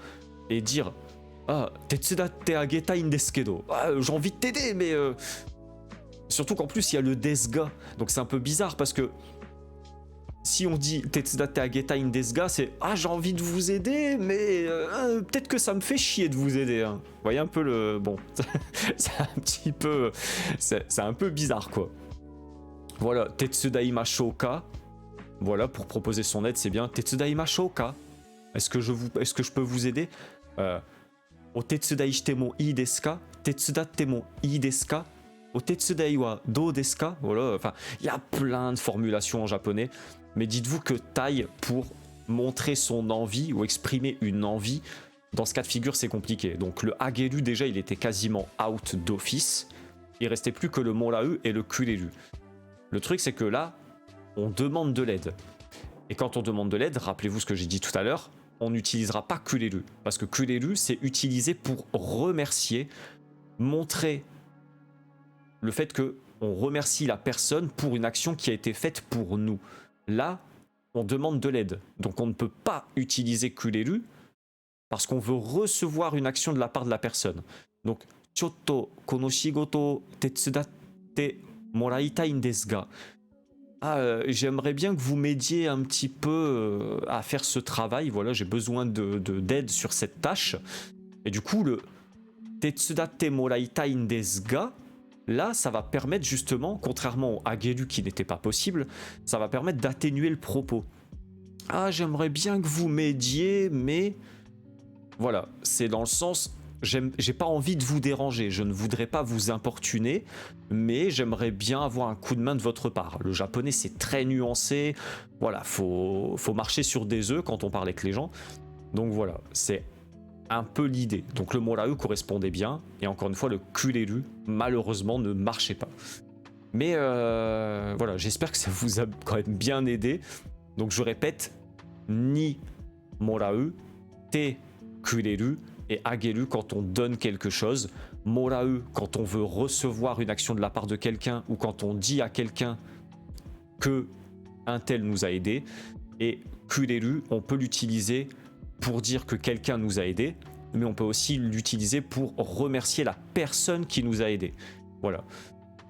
Et dire, ah, tetsudatte agetai n desu kedo. Ah, j'ai envie de t'aider, mais... Surtout qu'en plus, il y a le desu ga. Donc c'est un peu bizarre parce que si on dit tetsudatte agetai n desu ga, c'est ah, j'ai envie de vous aider, mais peut-être que ça me fait chier de vous aider. Hein. Vous voyez un peu le... Bon, c'est un petit peu... C'est un peu bizarre, quoi. Voilà, tetsudai mashou ka. Voilà, pour proposer son aide, c'est bien. Tetsudai mashou ka. Est-ce que je peux vous aider? O tetsudai shite mo ii desu ka? Tetsudatte mo ii desu ka? O tetsudai wa dou desu ka? Voilà, enfin, il y a plein de formulations en japonais. Mais dites-vous que taille, pour montrer son envie ou exprimer une envie, dans ce cas de figure, c'est compliqué. Donc le hageru, déjà, il était quasiment out d'office. Il restait plus que le morae et le kureru. Le truc, c'est que là, on demande de l'aide. Et quand on demande de l'aide, rappelez-vous ce que j'ai dit tout à l'heure, on n'utilisera pas kureru. Parce que kureru, c'est utilisé pour remercier, montrer le fait que on remercie la personne pour une action qui a été faite pour nous. Là, on demande de l'aide. Donc on ne peut pas utiliser kureru parce qu'on veut recevoir une action de la part de la personne. Donc, chotto kono shigoto tetsudatte moraitai n desu ga. Ah, j'aimerais bien que vous m'aidiez un petit peu à faire ce travail. Voilà, j'ai besoin d'aide sur cette tâche. Et du coup, le tetsudatte moraitai n desu ga, là, ça va permettre justement, contrairement au hageru qui n'était pas possible, ça va permettre d'atténuer le propos. Ah, j'aimerais bien que vous m'aidiez, mais... Voilà, c'est dans le sens... J'ai pas envie de vous déranger, je ne voudrais pas vous importuner, mais j'aimerais bien avoir un coup de main de votre part. Le japonais, c'est très nuancé. Voilà, faut marcher sur des œufs quand on parle avec les gens. Donc voilà, c'est un peu l'idée. Donc le morae correspondait bien, et encore une fois, le kureru, malheureusement, ne marchait pas. Mais voilà, j'espère que ça vous a quand même bien aidé. Donc je répète, ni morae, te kureru, et hageru quand on donne quelque chose, morae quand on veut recevoir une action de la part de quelqu'un, ou quand on dit à quelqu'un que un tel nous a aidé, et kureru, on peut l'utiliser pour dire que quelqu'un nous a aidé, mais on peut aussi l'utiliser pour remercier la personne qui nous a aidé. Voilà.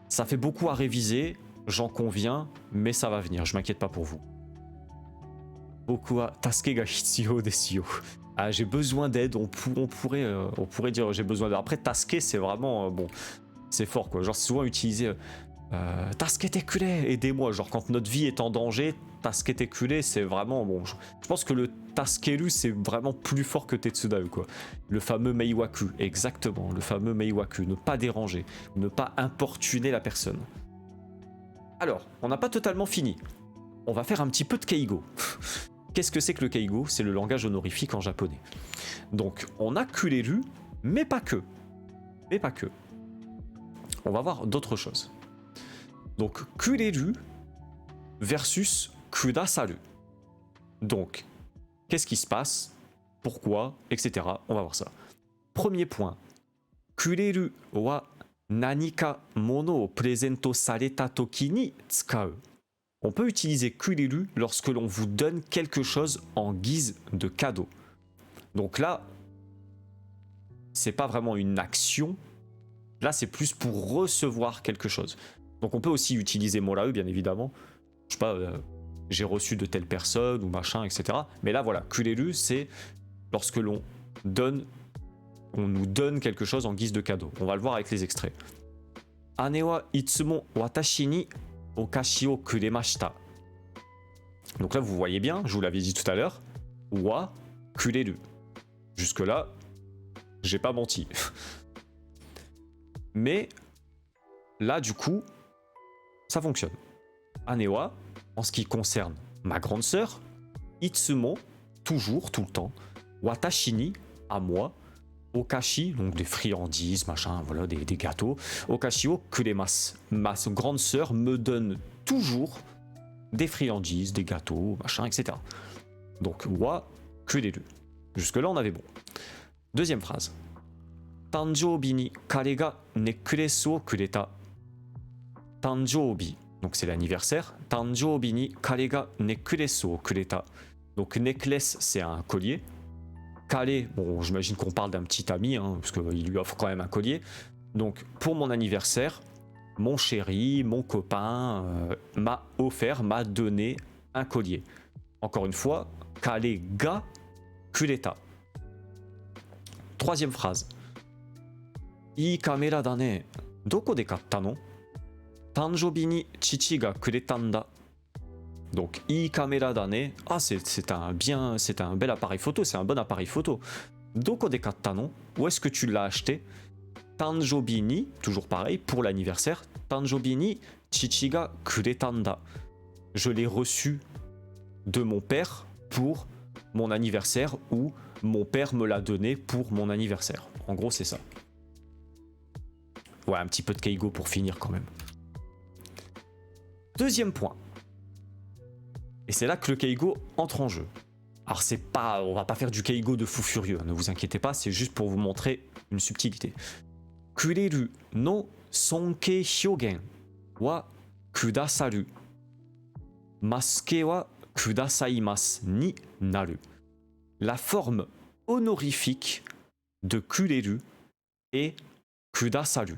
Ça fait beaucoup à réviser, j'en conviens, mais ça va venir, je m'inquiète pas pour vous. Boku wa tasuke ga hitsuyou desu yo. Ah, j'ai besoin d'aide, on pourrait dire j'ai besoin d'aide. Après, tasuke, c'est vraiment, bon, c'est fort quoi. Genre, c'est souvent utilisé tasukete kure, aidez-moi. Genre, quand notre vie est en danger, tasukete kure, c'est vraiment, bon, je pense que le tasukeru, c'est vraiment plus fort que tetsudai quoi. Le fameux meiwaku, exactement, le fameux meiwaku, ne pas déranger, ne pas importuner la personne. Alors, on n'a pas totalement fini. On va faire un petit peu de keigo. Qu'est-ce que c'est que le keigo? C'est le langage honorifique en japonais. Donc, on a kureru, mais pas que. Mais pas que. On va voir d'autres choses. Donc, kureru versus kudasaru. Donc, qu'est-ce qui se passe? Pourquoi? Etc. On va voir ça. Premier point. Kureru wa Nanika mono o presento sareta toki ni tsukau. On peut utiliser kureru lorsque l'on vous donne quelque chose en guise de cadeau. Donc là, c'est pas vraiment une action. Là, c'est plus pour recevoir quelque chose. Donc on peut aussi utiliser morau, bien évidemment. Je sais pas, j'ai reçu de telle personne ou machin, etc. Mais là, voilà, kureru, c'est lorsque l'on nous donne quelque chose en guise de cadeau. On va le voir avec les extraits. Ane wa itsumo watashi ni okashi o kuremashita. Donc là, vous voyez bien, je vous l'avais dit tout à l'heure, wa kureru. Jusque-là, j'ai pas menti. Mais là, du coup, ça fonctionne. Anewa, en ce qui concerne ma grande sœur, itsumo, toujours, tout le temps, watashi ni, à moi, okashi, donc des friandises, machin, voilà, des gâteaux, okashi o kuremasu. Ma grande sœur me donne toujours des friandises, des gâteaux, machin, etc. Donc, wa kureru. Jusque-là, on avait bon. Deuxième phrase. Tanjoubi ni kare ga necklace o kureta. Tanjoubi, donc c'est l'anniversaire. Tanjoubi ni kare ga necklace o kureta. Donc necklace, c'est un collier. Kare, bon, j'imagine qu'on parle d'un petit ami, hein, parce qu'il lui offre quand même un collier. Donc pour mon anniversaire, mon chéri, mon copain m'a offert, m'a donné un collier. Encore une fois, kare ga kureta. Troisième phrase. Ii kamera da ne. Doko de katta no? Tanjoubi ni chichi ga kuretanda. Donc, ii kamera da ne. Ah, c'est un bel appareil photo, c'est un bon appareil photo. Doko de katta no? Où est-ce que tu l'as acheté? Tanjoubi ni, toujours pareil, pour l'anniversaire. Tanjoubi ni chichi ga kuretanda. Je l'ai reçu de mon père pour mon anniversaire, ou mon père me l'a donné pour mon anniversaire. En gros, c'est ça. Ouais, un petit peu de keigo pour finir quand même. Deuxième point. Et c'est là que le keigo entre en jeu. Alors c'est pas, on va pas faire du keigo de fou furieux, ne vous inquiétez pas, c'est juste pour vous montrer une subtilité. Kureru no sonkei hyogen wa kudasaru. Masuke wa kudasaimasu ni naru. La forme honorifique de kureru est kudasaru.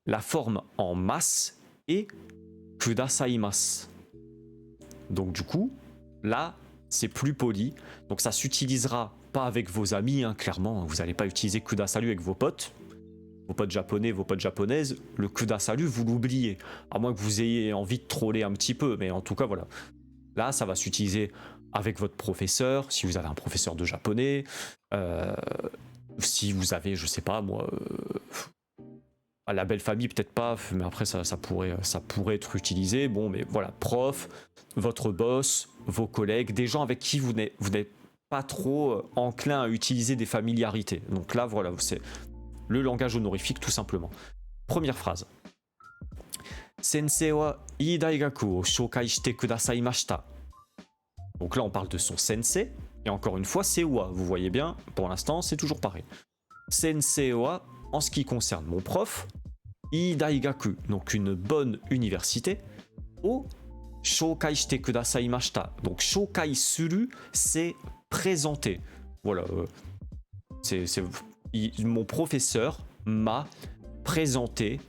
La forme en masse est kudasaimasu. Donc du coup, là, c'est plus poli. Donc ça s'utilisera pas avec vos amis, hein, clairement. Vous n'allez pas utiliser kudasaru avec vos potes japonais, vos potes japonaises. Le kudasaru, vous l'oubliez. À moins que vous ayez envie de troller un petit peu. Mais en tout cas, voilà. Là, ça va s'utiliser avec votre professeur, si vous avez un professeur de japonais. Si vous avez, je sais pas moi... la belle famille, peut-être pas, mais après ça pourrait être utilisé. Bon, mais voilà, prof, votre boss, vos collègues, des gens avec qui vous n'êtes pas trop enclin à utiliser des familiarités. Donc là, voilà, c'est le langage honorifique, tout simplement. Première phrase. Sensei wa ii daigaku o shoukai shite kudasaimashita. Donc là, on parle de son sensei. Et encore une fois, c'est wa. Vous voyez bien, pour l'instant, c'est toujours pareil. Sensei wa, en ce qui concerne mon prof, ii daigaku, donc une bonne université, o shoukai shite kudasaimashita. Donc shoukai suru, c'est présenter. Voilà. Mon professeur m'a présenté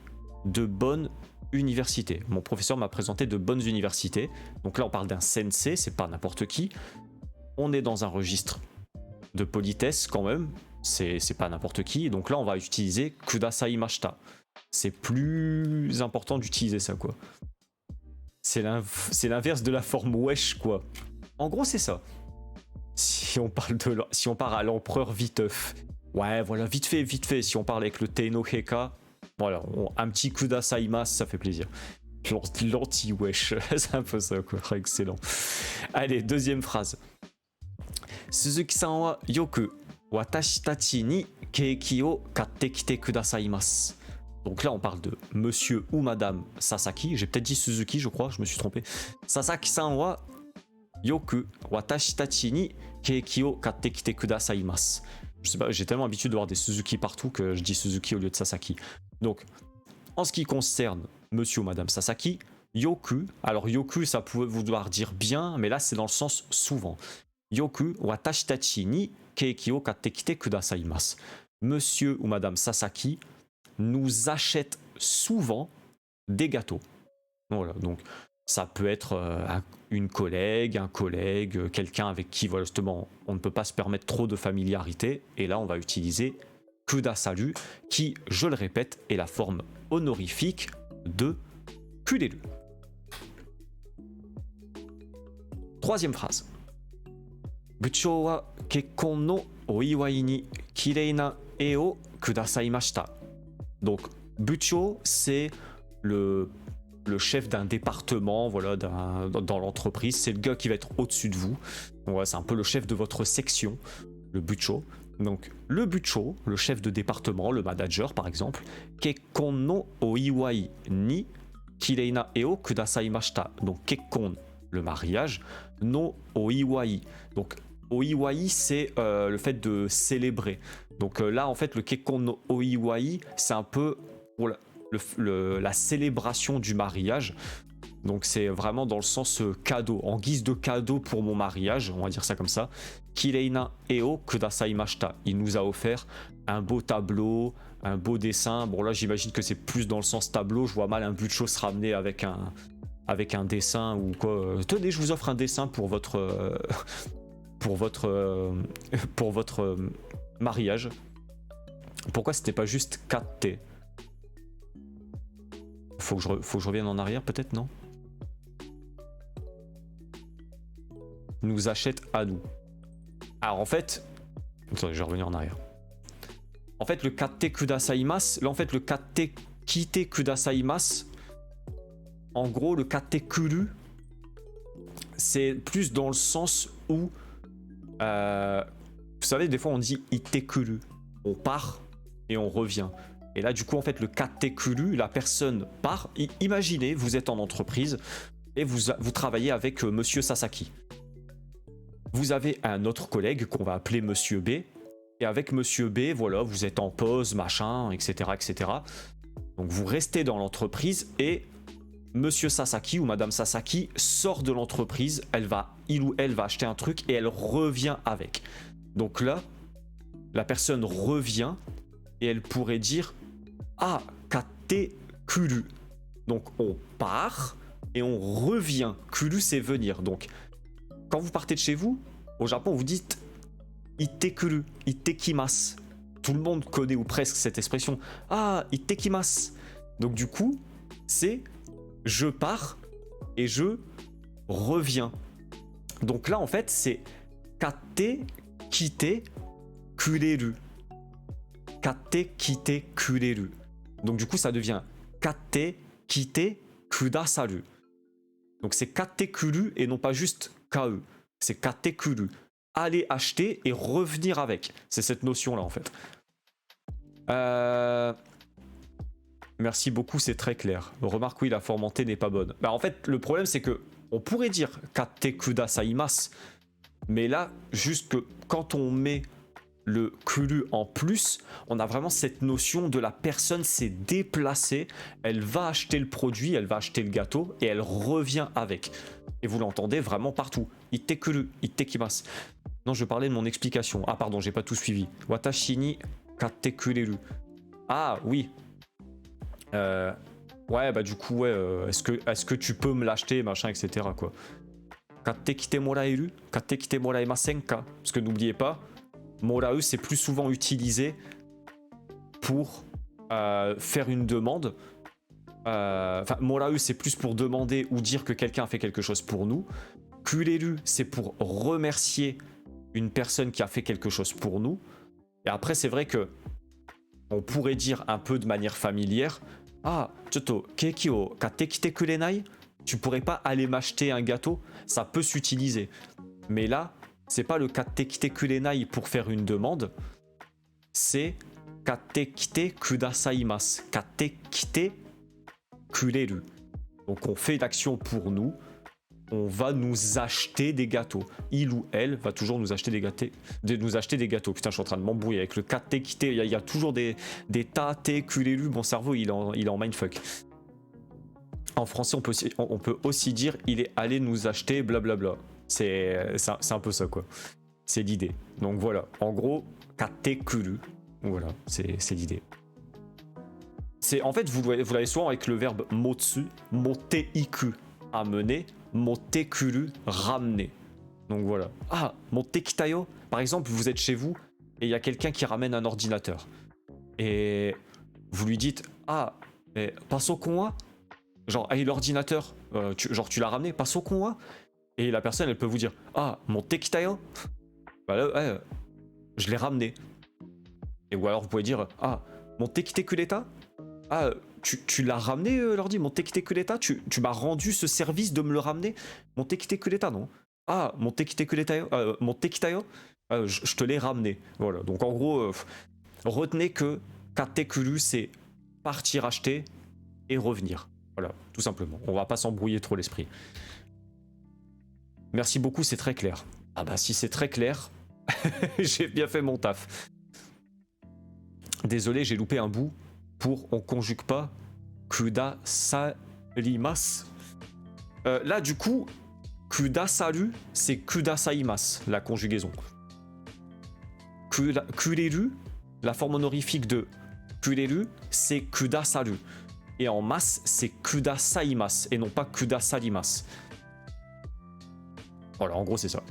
de bonnes universités. Mon professeur m'a présenté de bonnes universités. Donc là, on parle d'un sensei, c'est pas n'importe qui. On est dans un registre de politesse quand même. C'est pas n'importe qui. Donc là, on va utiliser kudasaimashita. C'est plus important d'utiliser ça, quoi. C'est l'inverse de la forme wesh, quoi. En gros, c'est ça. Si on part à l'empereur viteuf. Ouais, voilà, vite fait. Si on parle avec le Teino Heka, voilà, un petit kudasaimasu, ça fait plaisir. L'anti-wesh, c'est un peu ça, quoi. Excellent. Allez, deuxième phrase. Suzuki-san wa yoku watashi tachi ni keiki o katte kite kudasaimasu. Donc là, on parle de monsieur ou madame Sasaki. J'ai peut-être dit Suzuki, je crois, je me suis trompé. Sasaki-san wa yoku watashi tachi ni keiki o katte kite kudasaimasu. Je sais pas, j'ai tellement l'habitude de voir des Suzuki partout que je dis Suzuki au lieu de Sasaki. Donc, En ce qui concerne monsieur ou madame Sasaki, yoku, alors yoku ça pouvait vouloir dire bien, mais là c'est dans le sens souvent. Yoku watashi tachi ni keiki o katte kite kudasaimasu. Monsieur ou madame Sasaki nous achète souvent des gâteaux. Voilà, donc ça peut être une collègue, un collègue, quelqu'un avec qui voilà, justement on ne peut pas se permettre trop de familiarité. Et là on va utiliser kudasaru qui, je le répète, est la forme honorifique de kureru. Troisième phrase. Buchou wa kekkon no oiwai ni kirei na e o kudasaimashita. Donc buchou c'est le chef d'un département, voilà, dans l'entreprise, c'est le gars qui va être au-dessus de vous. Voilà, c'est un peu le chef de votre section, le buchou. Donc le buchou, le chef de département, le manager par exemple, kekkon no oiwai ni kirei na e o kudasaimashita. Donc kekkon, le mariage, no oiwai. Donc oiwai c'est le fait de célébrer. Donc là en fait le kekkon no oiwai c'est un peu pour la célébration du mariage. Donc c'est vraiment dans le sens cadeau, en guise de cadeau pour mon mariage, on va dire ça comme ça. Kireina eo kudasaimashita. Il nous a offert un beau tableau, un beau dessin. Bon là j'imagine que c'est plus dans le sens tableau, je vois mal un bucho se ramener avec un dessin ou quoi. Tenez, je vous offre un dessin pour votre mariage. Pourquoi c'était pas juste 4T? Faut que je revienne en arrière peut-être, non? Nous achète à nous. Alors en fait... Attendez, je vais revenir en arrière. En fait le 4T kudasaimasu, là en fait le 4T kite kudasaimasu, en gros le 4T kuru, c'est plus dans le sens où... vous savez, des fois on dit ite kuru. On part et on revient. Et là, du coup, en fait, le katekuru, la personne part. Imaginez, vous êtes en entreprise et vous travaillez avec Monsieur Sasaki. Vous avez un autre collègue qu'on va appeler Monsieur B. Et avec Monsieur B, voilà, vous êtes en pause, machin, etc., etc. Donc, vous restez dans l'entreprise et Monsieur Sasaki ou Madame Sasaki sort de l'entreprise. Il ou elle va acheter un truc et elle revient avec. Donc là, la personne revient et elle pourrait dire ah, kate kuru. Donc on part et on revient. Kuru c'est venir. Donc quand vous partez de chez vous, au Japon vous dites itekuru, itekimasu. Tout le monde connaît ou presque cette expression. Ah, itekimasu. Donc du coup, c'est je pars et je reviens. Donc là en fait c'est kate kite kureru. Kate kite kureru. Donc du coup ça devient kate kite kudasaru. Donc c'est kate kuru et non pas juste kau. C'est kate kuru. Aller acheter et revenir avec. C'est cette notion là en fait. Merci beaucoup, c'est très clair. Remarque oui, la forme en T n'est pas bonne. Bah en fait le problème c'est que on pourrait dire kate kudasaimasu, mais là juste que quand on met le kuru en plus, on a vraiment cette notion de la personne s'est déplacée, elle va acheter le produit, elle va acheter le gâteau et elle revient avec. Et vous l'entendez vraiment partout. Itekuru, itekimasu. Non, je parlais de mon explication. Ah pardon, j'ai pas tout suivi. Watashi ni kate kureru. Ah oui. Ouais, bah du coup, ouais, est-ce que tu peux me l'acheter, machin, etc. quoi. Kate kite moraeru, kate kite moraemasen ka. Parce que n'oubliez pas, morau c'est plus souvent utilisé pour faire une demande. Enfin, morau c'est plus pour demander ou dire que quelqu'un a fait quelque chose pour nous. Kureru c'est pour remercier une personne qui a fait quelque chose pour nous. Et après c'est vrai que on pourrait dire un peu de manière familière, ah, choto keiki o kate kite kurenai? Tu pourrais pas aller m'acheter un gâteau? Ça peut s'utiliser. Mais là, c'est pas le kate kite kurenai pour faire une demande, c'est kate kite kudasaimasu. Kate kite kureru. Donc on fait une action pour nous on va nous acheter des gâteaux. Il ou elle va toujours nous acheter des gâteaux. Putain, je suis en train de m'embrouiller avec le kate, kite. Il y a toujours des ta, te, kulelu. Mon cerveau, il est en mindfuck. En français, on peut aussi dire il est allé nous acheter blablabla. C'est un peu ça, quoi. C'est l'idée. Donc voilà. En gros, kate, kuru. Voilà, c'est l'idée. En fait, vous l'avez souvent avec le verbe motsu, moteiku, amener, motekuru, ramener. Donc voilà. Ah, motekitayo. Par exemple, vous êtes chez vous et il y a quelqu'un qui ramène un ordinateur. Et vous lui dites, ah, passo konwa. Genre, hey, l'ordinateur, tu l'as ramené, passo konwa. Et la personne, elle peut vous dire, ah, motekitayo. Bah là, je l'ai ramené. Et ou alors vous pouvez dire, ah, montekite kuleta. Ah, tu l'as ramené l'ordi, montekite kuleta. Tu m'as rendu ce service de me le ramener. Montekite kuleta, non. Ah, montekite kuleta, montekitayo. Je te l'ai ramené. Voilà, donc en gros, retenez que katekuru, c'est partir acheter et revenir. Voilà, tout simplement. On va pas s'embrouiller trop l'esprit. Merci beaucoup, c'est très clair. Ah bah si c'est très clair, j'ai bien fait mon taf. Désolé, j'ai loupé un bout pour on conjugue pas kudasaimasu. Là du coup, kudasaru, c'est kudasaimasu, la conjugaison. Kureru, la forme honorifique de kureru, c'est kudasaru. Et en masse, c'est kudasaimasu et non pas kudasarimasu. Voilà, en gros c'est ça.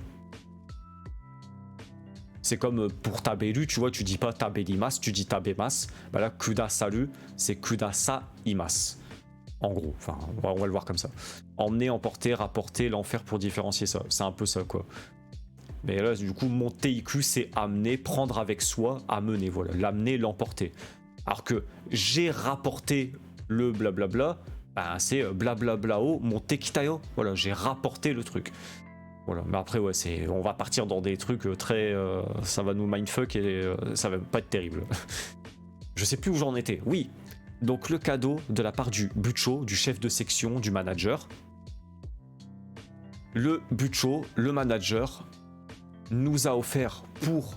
C'est comme pour taberu, tu vois, tu dis pas taberimasu, tu dis tabemas. Bah là, kudasaru, c'est kudasaimasu. En gros, enfin, on va le voir comme ça. Emmener, emporter, rapporter, l'enfer pour différencier ça. C'est un peu ça, quoi. Mais là, du coup, monteiku, c'est amener, prendre avec soi, amener, voilà. L'amener, l'emporter. Alors que j'ai rapporté le blablabla, bah, c'est blablablao, montekitayo. Voilà, j'ai rapporté le truc. Voilà, mais après ouais, on va partir dans des trucs très, ça va nous mindfuck et ça va pas être terrible. Je sais plus où j'en étais. Oui, donc le cadeau de la part du bucho, du chef de section, du manager. Le bucho, le manager, nous a offert pour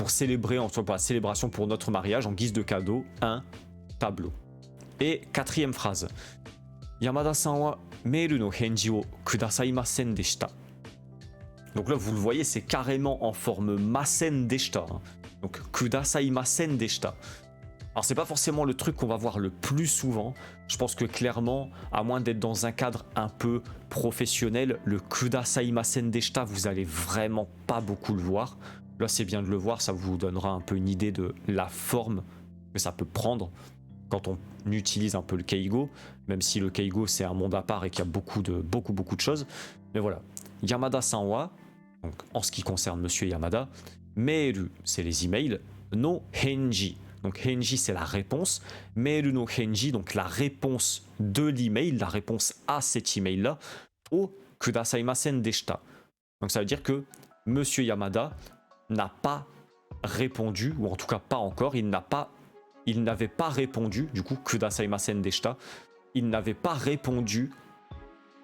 célébrer, en tout cas pour la célébration pour notre mariage en guise de cadeau, un tableau. Et quatrième phrase. Yamada-san wa mail no henji o kudasaimasen deshita. Donc là, vous le voyez, c'est carrément en forme masen deshita. Hein. Donc kudasaimasen deshita. Alors c'est pas forcément le truc qu'on va voir le plus souvent. Je pense que clairement, à moins d'être dans un cadre un peu professionnel, le kudasaimasen deshita, vous allez vraiment pas beaucoup le voir. Là, c'est bien de le voir, ça vous donnera un peu une idée de la forme que ça peut prendre quand on utilise un peu le keigo, même si le keigo c'est un monde à part et qu'il y a beaucoup de choses. Mais voilà, Yamada-san wa, donc en ce qui concerne Monsieur Yamada, meiru c'est les emails, no henji, donc henji c'est la réponse, meiru no henji donc la réponse de l'email, la réponse à cet email là, o kudasaimasen deshita. Donc ça veut dire que Monsieur Yamada n'a pas répondu, ou en tout cas pas encore, il n'avait pas répondu, du coup, kudasaimasen deshita, il n'avait pas répondu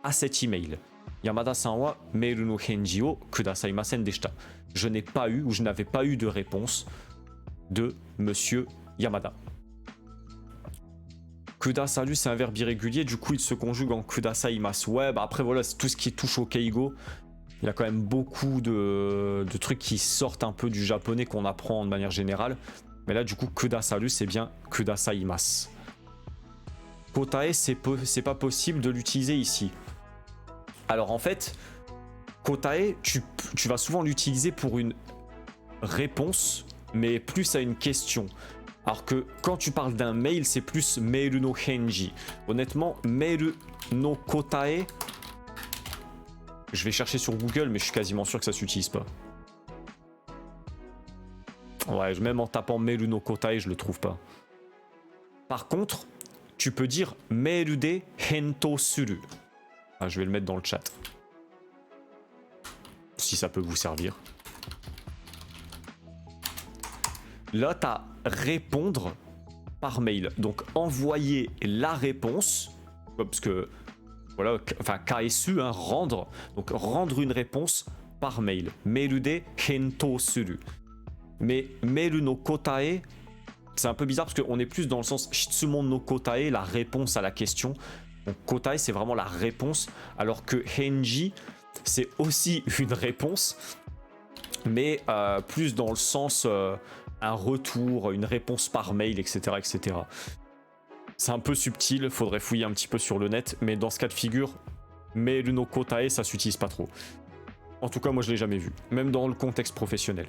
à cet email. Yamada-san wa meiru no henji o kudasaimasen deshita. Je n'ai pas eu, ou je n'avais pas eu de réponse de Monsieur Yamada. Kudasaru, c'est un verbe irrégulier, du coup, il se conjugue en kudasaimasu. Ouais, bah après, voilà, c'est tout ce qui touche au keigo. Il y a quand même beaucoup de trucs qui sortent un peu du japonais qu'on apprend de manière générale. Mais là, du coup, kudasaru, c'est bien kudasaimasu. Kotae, c'est pas possible de l'utiliser ici. Alors en fait, kotae, tu vas souvent l'utiliser pour une réponse, mais plus à une question. Alors que quand tu parles d'un mail, c'est plus meiru no henji. Honnêtement, meiru no kotae, je vais chercher sur Google, mais je suis quasiment sûr que ça s'utilise pas. Ouais, même en tapant meiru no kotae, je le trouve pas. Par contre, tu peux dire meiru de hento suru. Ah, je vais le mettre dans le chat. Si ça peut vous servir. Là, tu as répondre par mail. Donc, envoyer la réponse. Parce que Voilà, enfin kaesu, hein, rendre. Donc rendre une réponse par mail. Mail de hento suru. Mais mail no kotae, c'est un peu bizarre parce qu'on est plus dans le sens shitsumon no kotae, la réponse à la question. Donc kotae, c'est vraiment la réponse, alors que henji, c'est aussi une réponse, mais plus dans le sens un retour, une réponse par mail, etc. etc. C'est un peu subtil, faudrait fouiller un petit peu sur le net, mais dans ce cas de figure, mail no kotae, ça s'utilise pas trop. En tout cas, moi je l'ai jamais vu, même dans le contexte professionnel.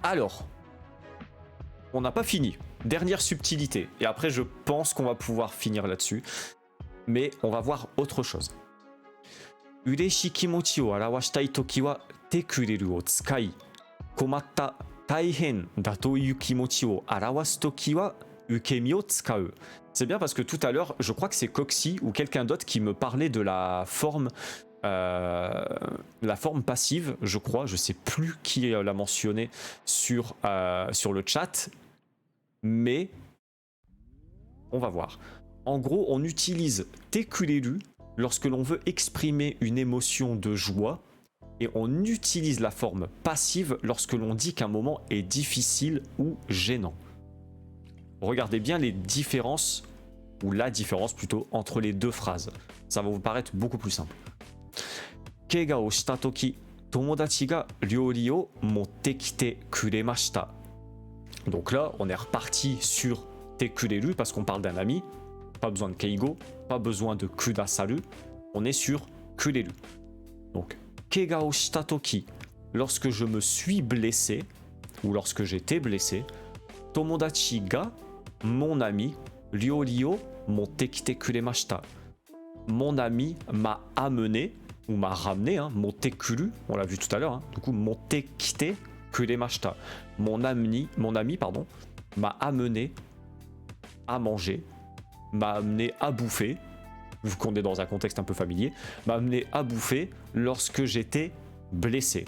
Alors, on n'a pas fini. Dernière subtilité. Et après, je pense qu'on va pouvoir finir là-dessus. Mais on va voir autre chose. Ureshi kimochi o arawashitai toki wa tekureru o tsukai, komatta taihen da to iu kimochi o arawasu toki wa ukemi o tsukau. C'est bien parce que tout à l'heure, je crois que c'est Coxy ou quelqu'un d'autre qui me parlait de la forme passive, je crois. Je sais plus qui l'a mentionné sur le chat. Mais on va voir. En gros, on utilise tekureru lorsque l'on veut exprimer une émotion de joie et on utilise la forme passive lorsque l'on dit qu'un moment est difficile ou gênant. Regardez bien les différences, ou la différence plutôt, entre les deux phrases. Ça va vous paraître beaucoup plus simple. Keiga o shita toki, tomodachi ga ryori o motte kite kuremashita. Donc là, on est reparti sur tekureru parce qu'on parle d'un ami. Pas besoin de keigo, pas besoin de kudasaru. On est sur kureru. Donc, keiga o shita toki, lorsque je me suis blessé, ou lorsque j'étais blessé, tomodachi ga, mon ami, ryori o motte kite kuremashita. Mon ami m'a amené, ou m'a ramené, hein, motte kuru, on l'a vu tout à l'heure, hein, du coup, motte kite kuremashita. Mon ami, m'a amené à manger, m'a amené à bouffer, vu qu'on est dans un contexte un peu familier, m'a amené à bouffer lorsque j'étais blessé.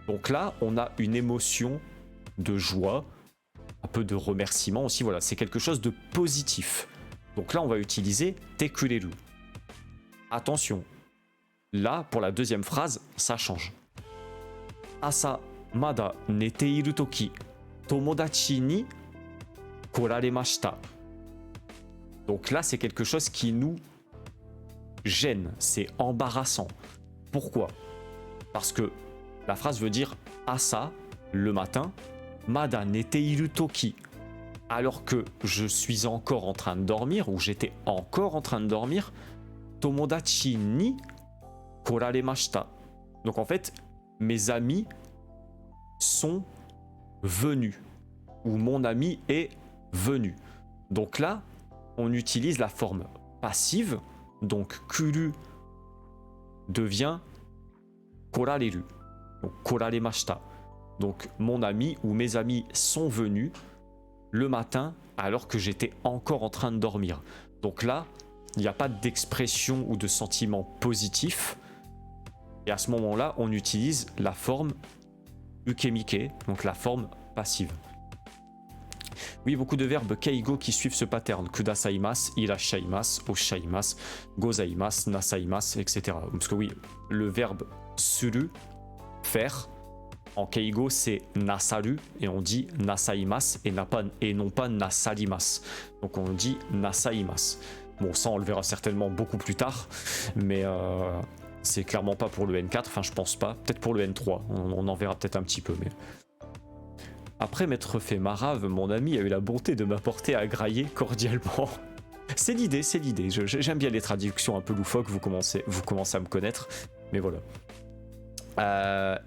Donc là, on a une émotion de joie, un peu de remerciement aussi, voilà, c'est quelque chose de positif. Donc là, on va utiliser tekureru. Attention, là, pour la deuxième phrase, ça change. Asa mada neteiru toki, tomodachi ni koraremashita. Donc là, c'est quelque chose qui nous gêne, c'est embarrassant. Pourquoi? Parce que la phrase veut dire asa, le matin, mada neteiru toki, alors que je suis encore en train de dormir, ou j'étais encore en train de dormir, tomodachi ni koraremashita. Donc en fait, mes amis sont venus, ou mon ami est venu. Donc là, on utilise la forme passive, donc kuru devient korareru, donc koraremashita. Donc mon ami ou mes amis sont venus le matin alors que j'étais encore en train de dormir. Donc là, il n'y a pas d'expression ou de sentiment positif. Et à ce moment-là, on utilise la forme ukemike, donc la forme passive. Oui, beaucoup de verbes keigo qui suivent ce pattern. Kudasaimasu, irashaimasu, oshaimasu, gozaimasu, nasaimasu, etc. Parce que oui, le verbe suru, faire, en keigo c'est nasaru et on dit nasaimasu et non pas nasarimasu. Donc on dit nasaimasu. Bon, ça on le verra certainement beaucoup plus tard, mais c'est clairement pas pour le N4, enfin je pense pas. Peut-être pour le N3, on en verra peut-être un petit peu, mais... Après m'être fait marave, mon ami a eu la bonté de m'apporter à grailler cordialement. C'est l'idée, c'est l'idée. J'aime bien les traductions un peu loufoques, vous commencez à me connaître, mais voilà.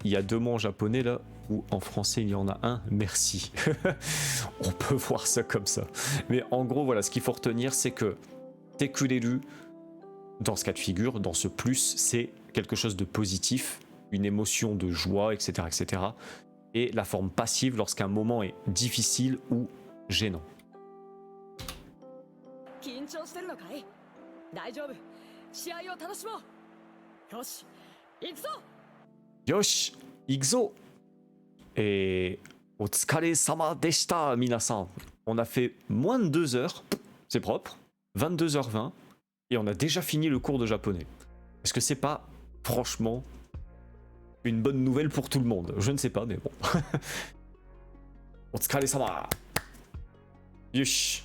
Il y a deux mots en japonais là, ou en français il y en a un, merci. On peut voir ça comme ça. Mais en gros, voilà, ce qu'il faut retenir, c'est que tekureru, dans ce cas de figure, dans ce plus, c'est quelque chose de positif, une émotion de joie, etc., etc. Et la forme passive lorsqu'un moment est difficile ou gênant. Yoshi, Ikuzo! Et otsukare sama deshita, minasan. On a fait moins de 2 heures, c'est propre, 22h20. Et on a déjà fini le cours de japonais. Est-ce que c'est pas, franchement, une bonne nouvelle pour tout le monde? Je ne sais pas, mais bon. Otsukaresama. Yush.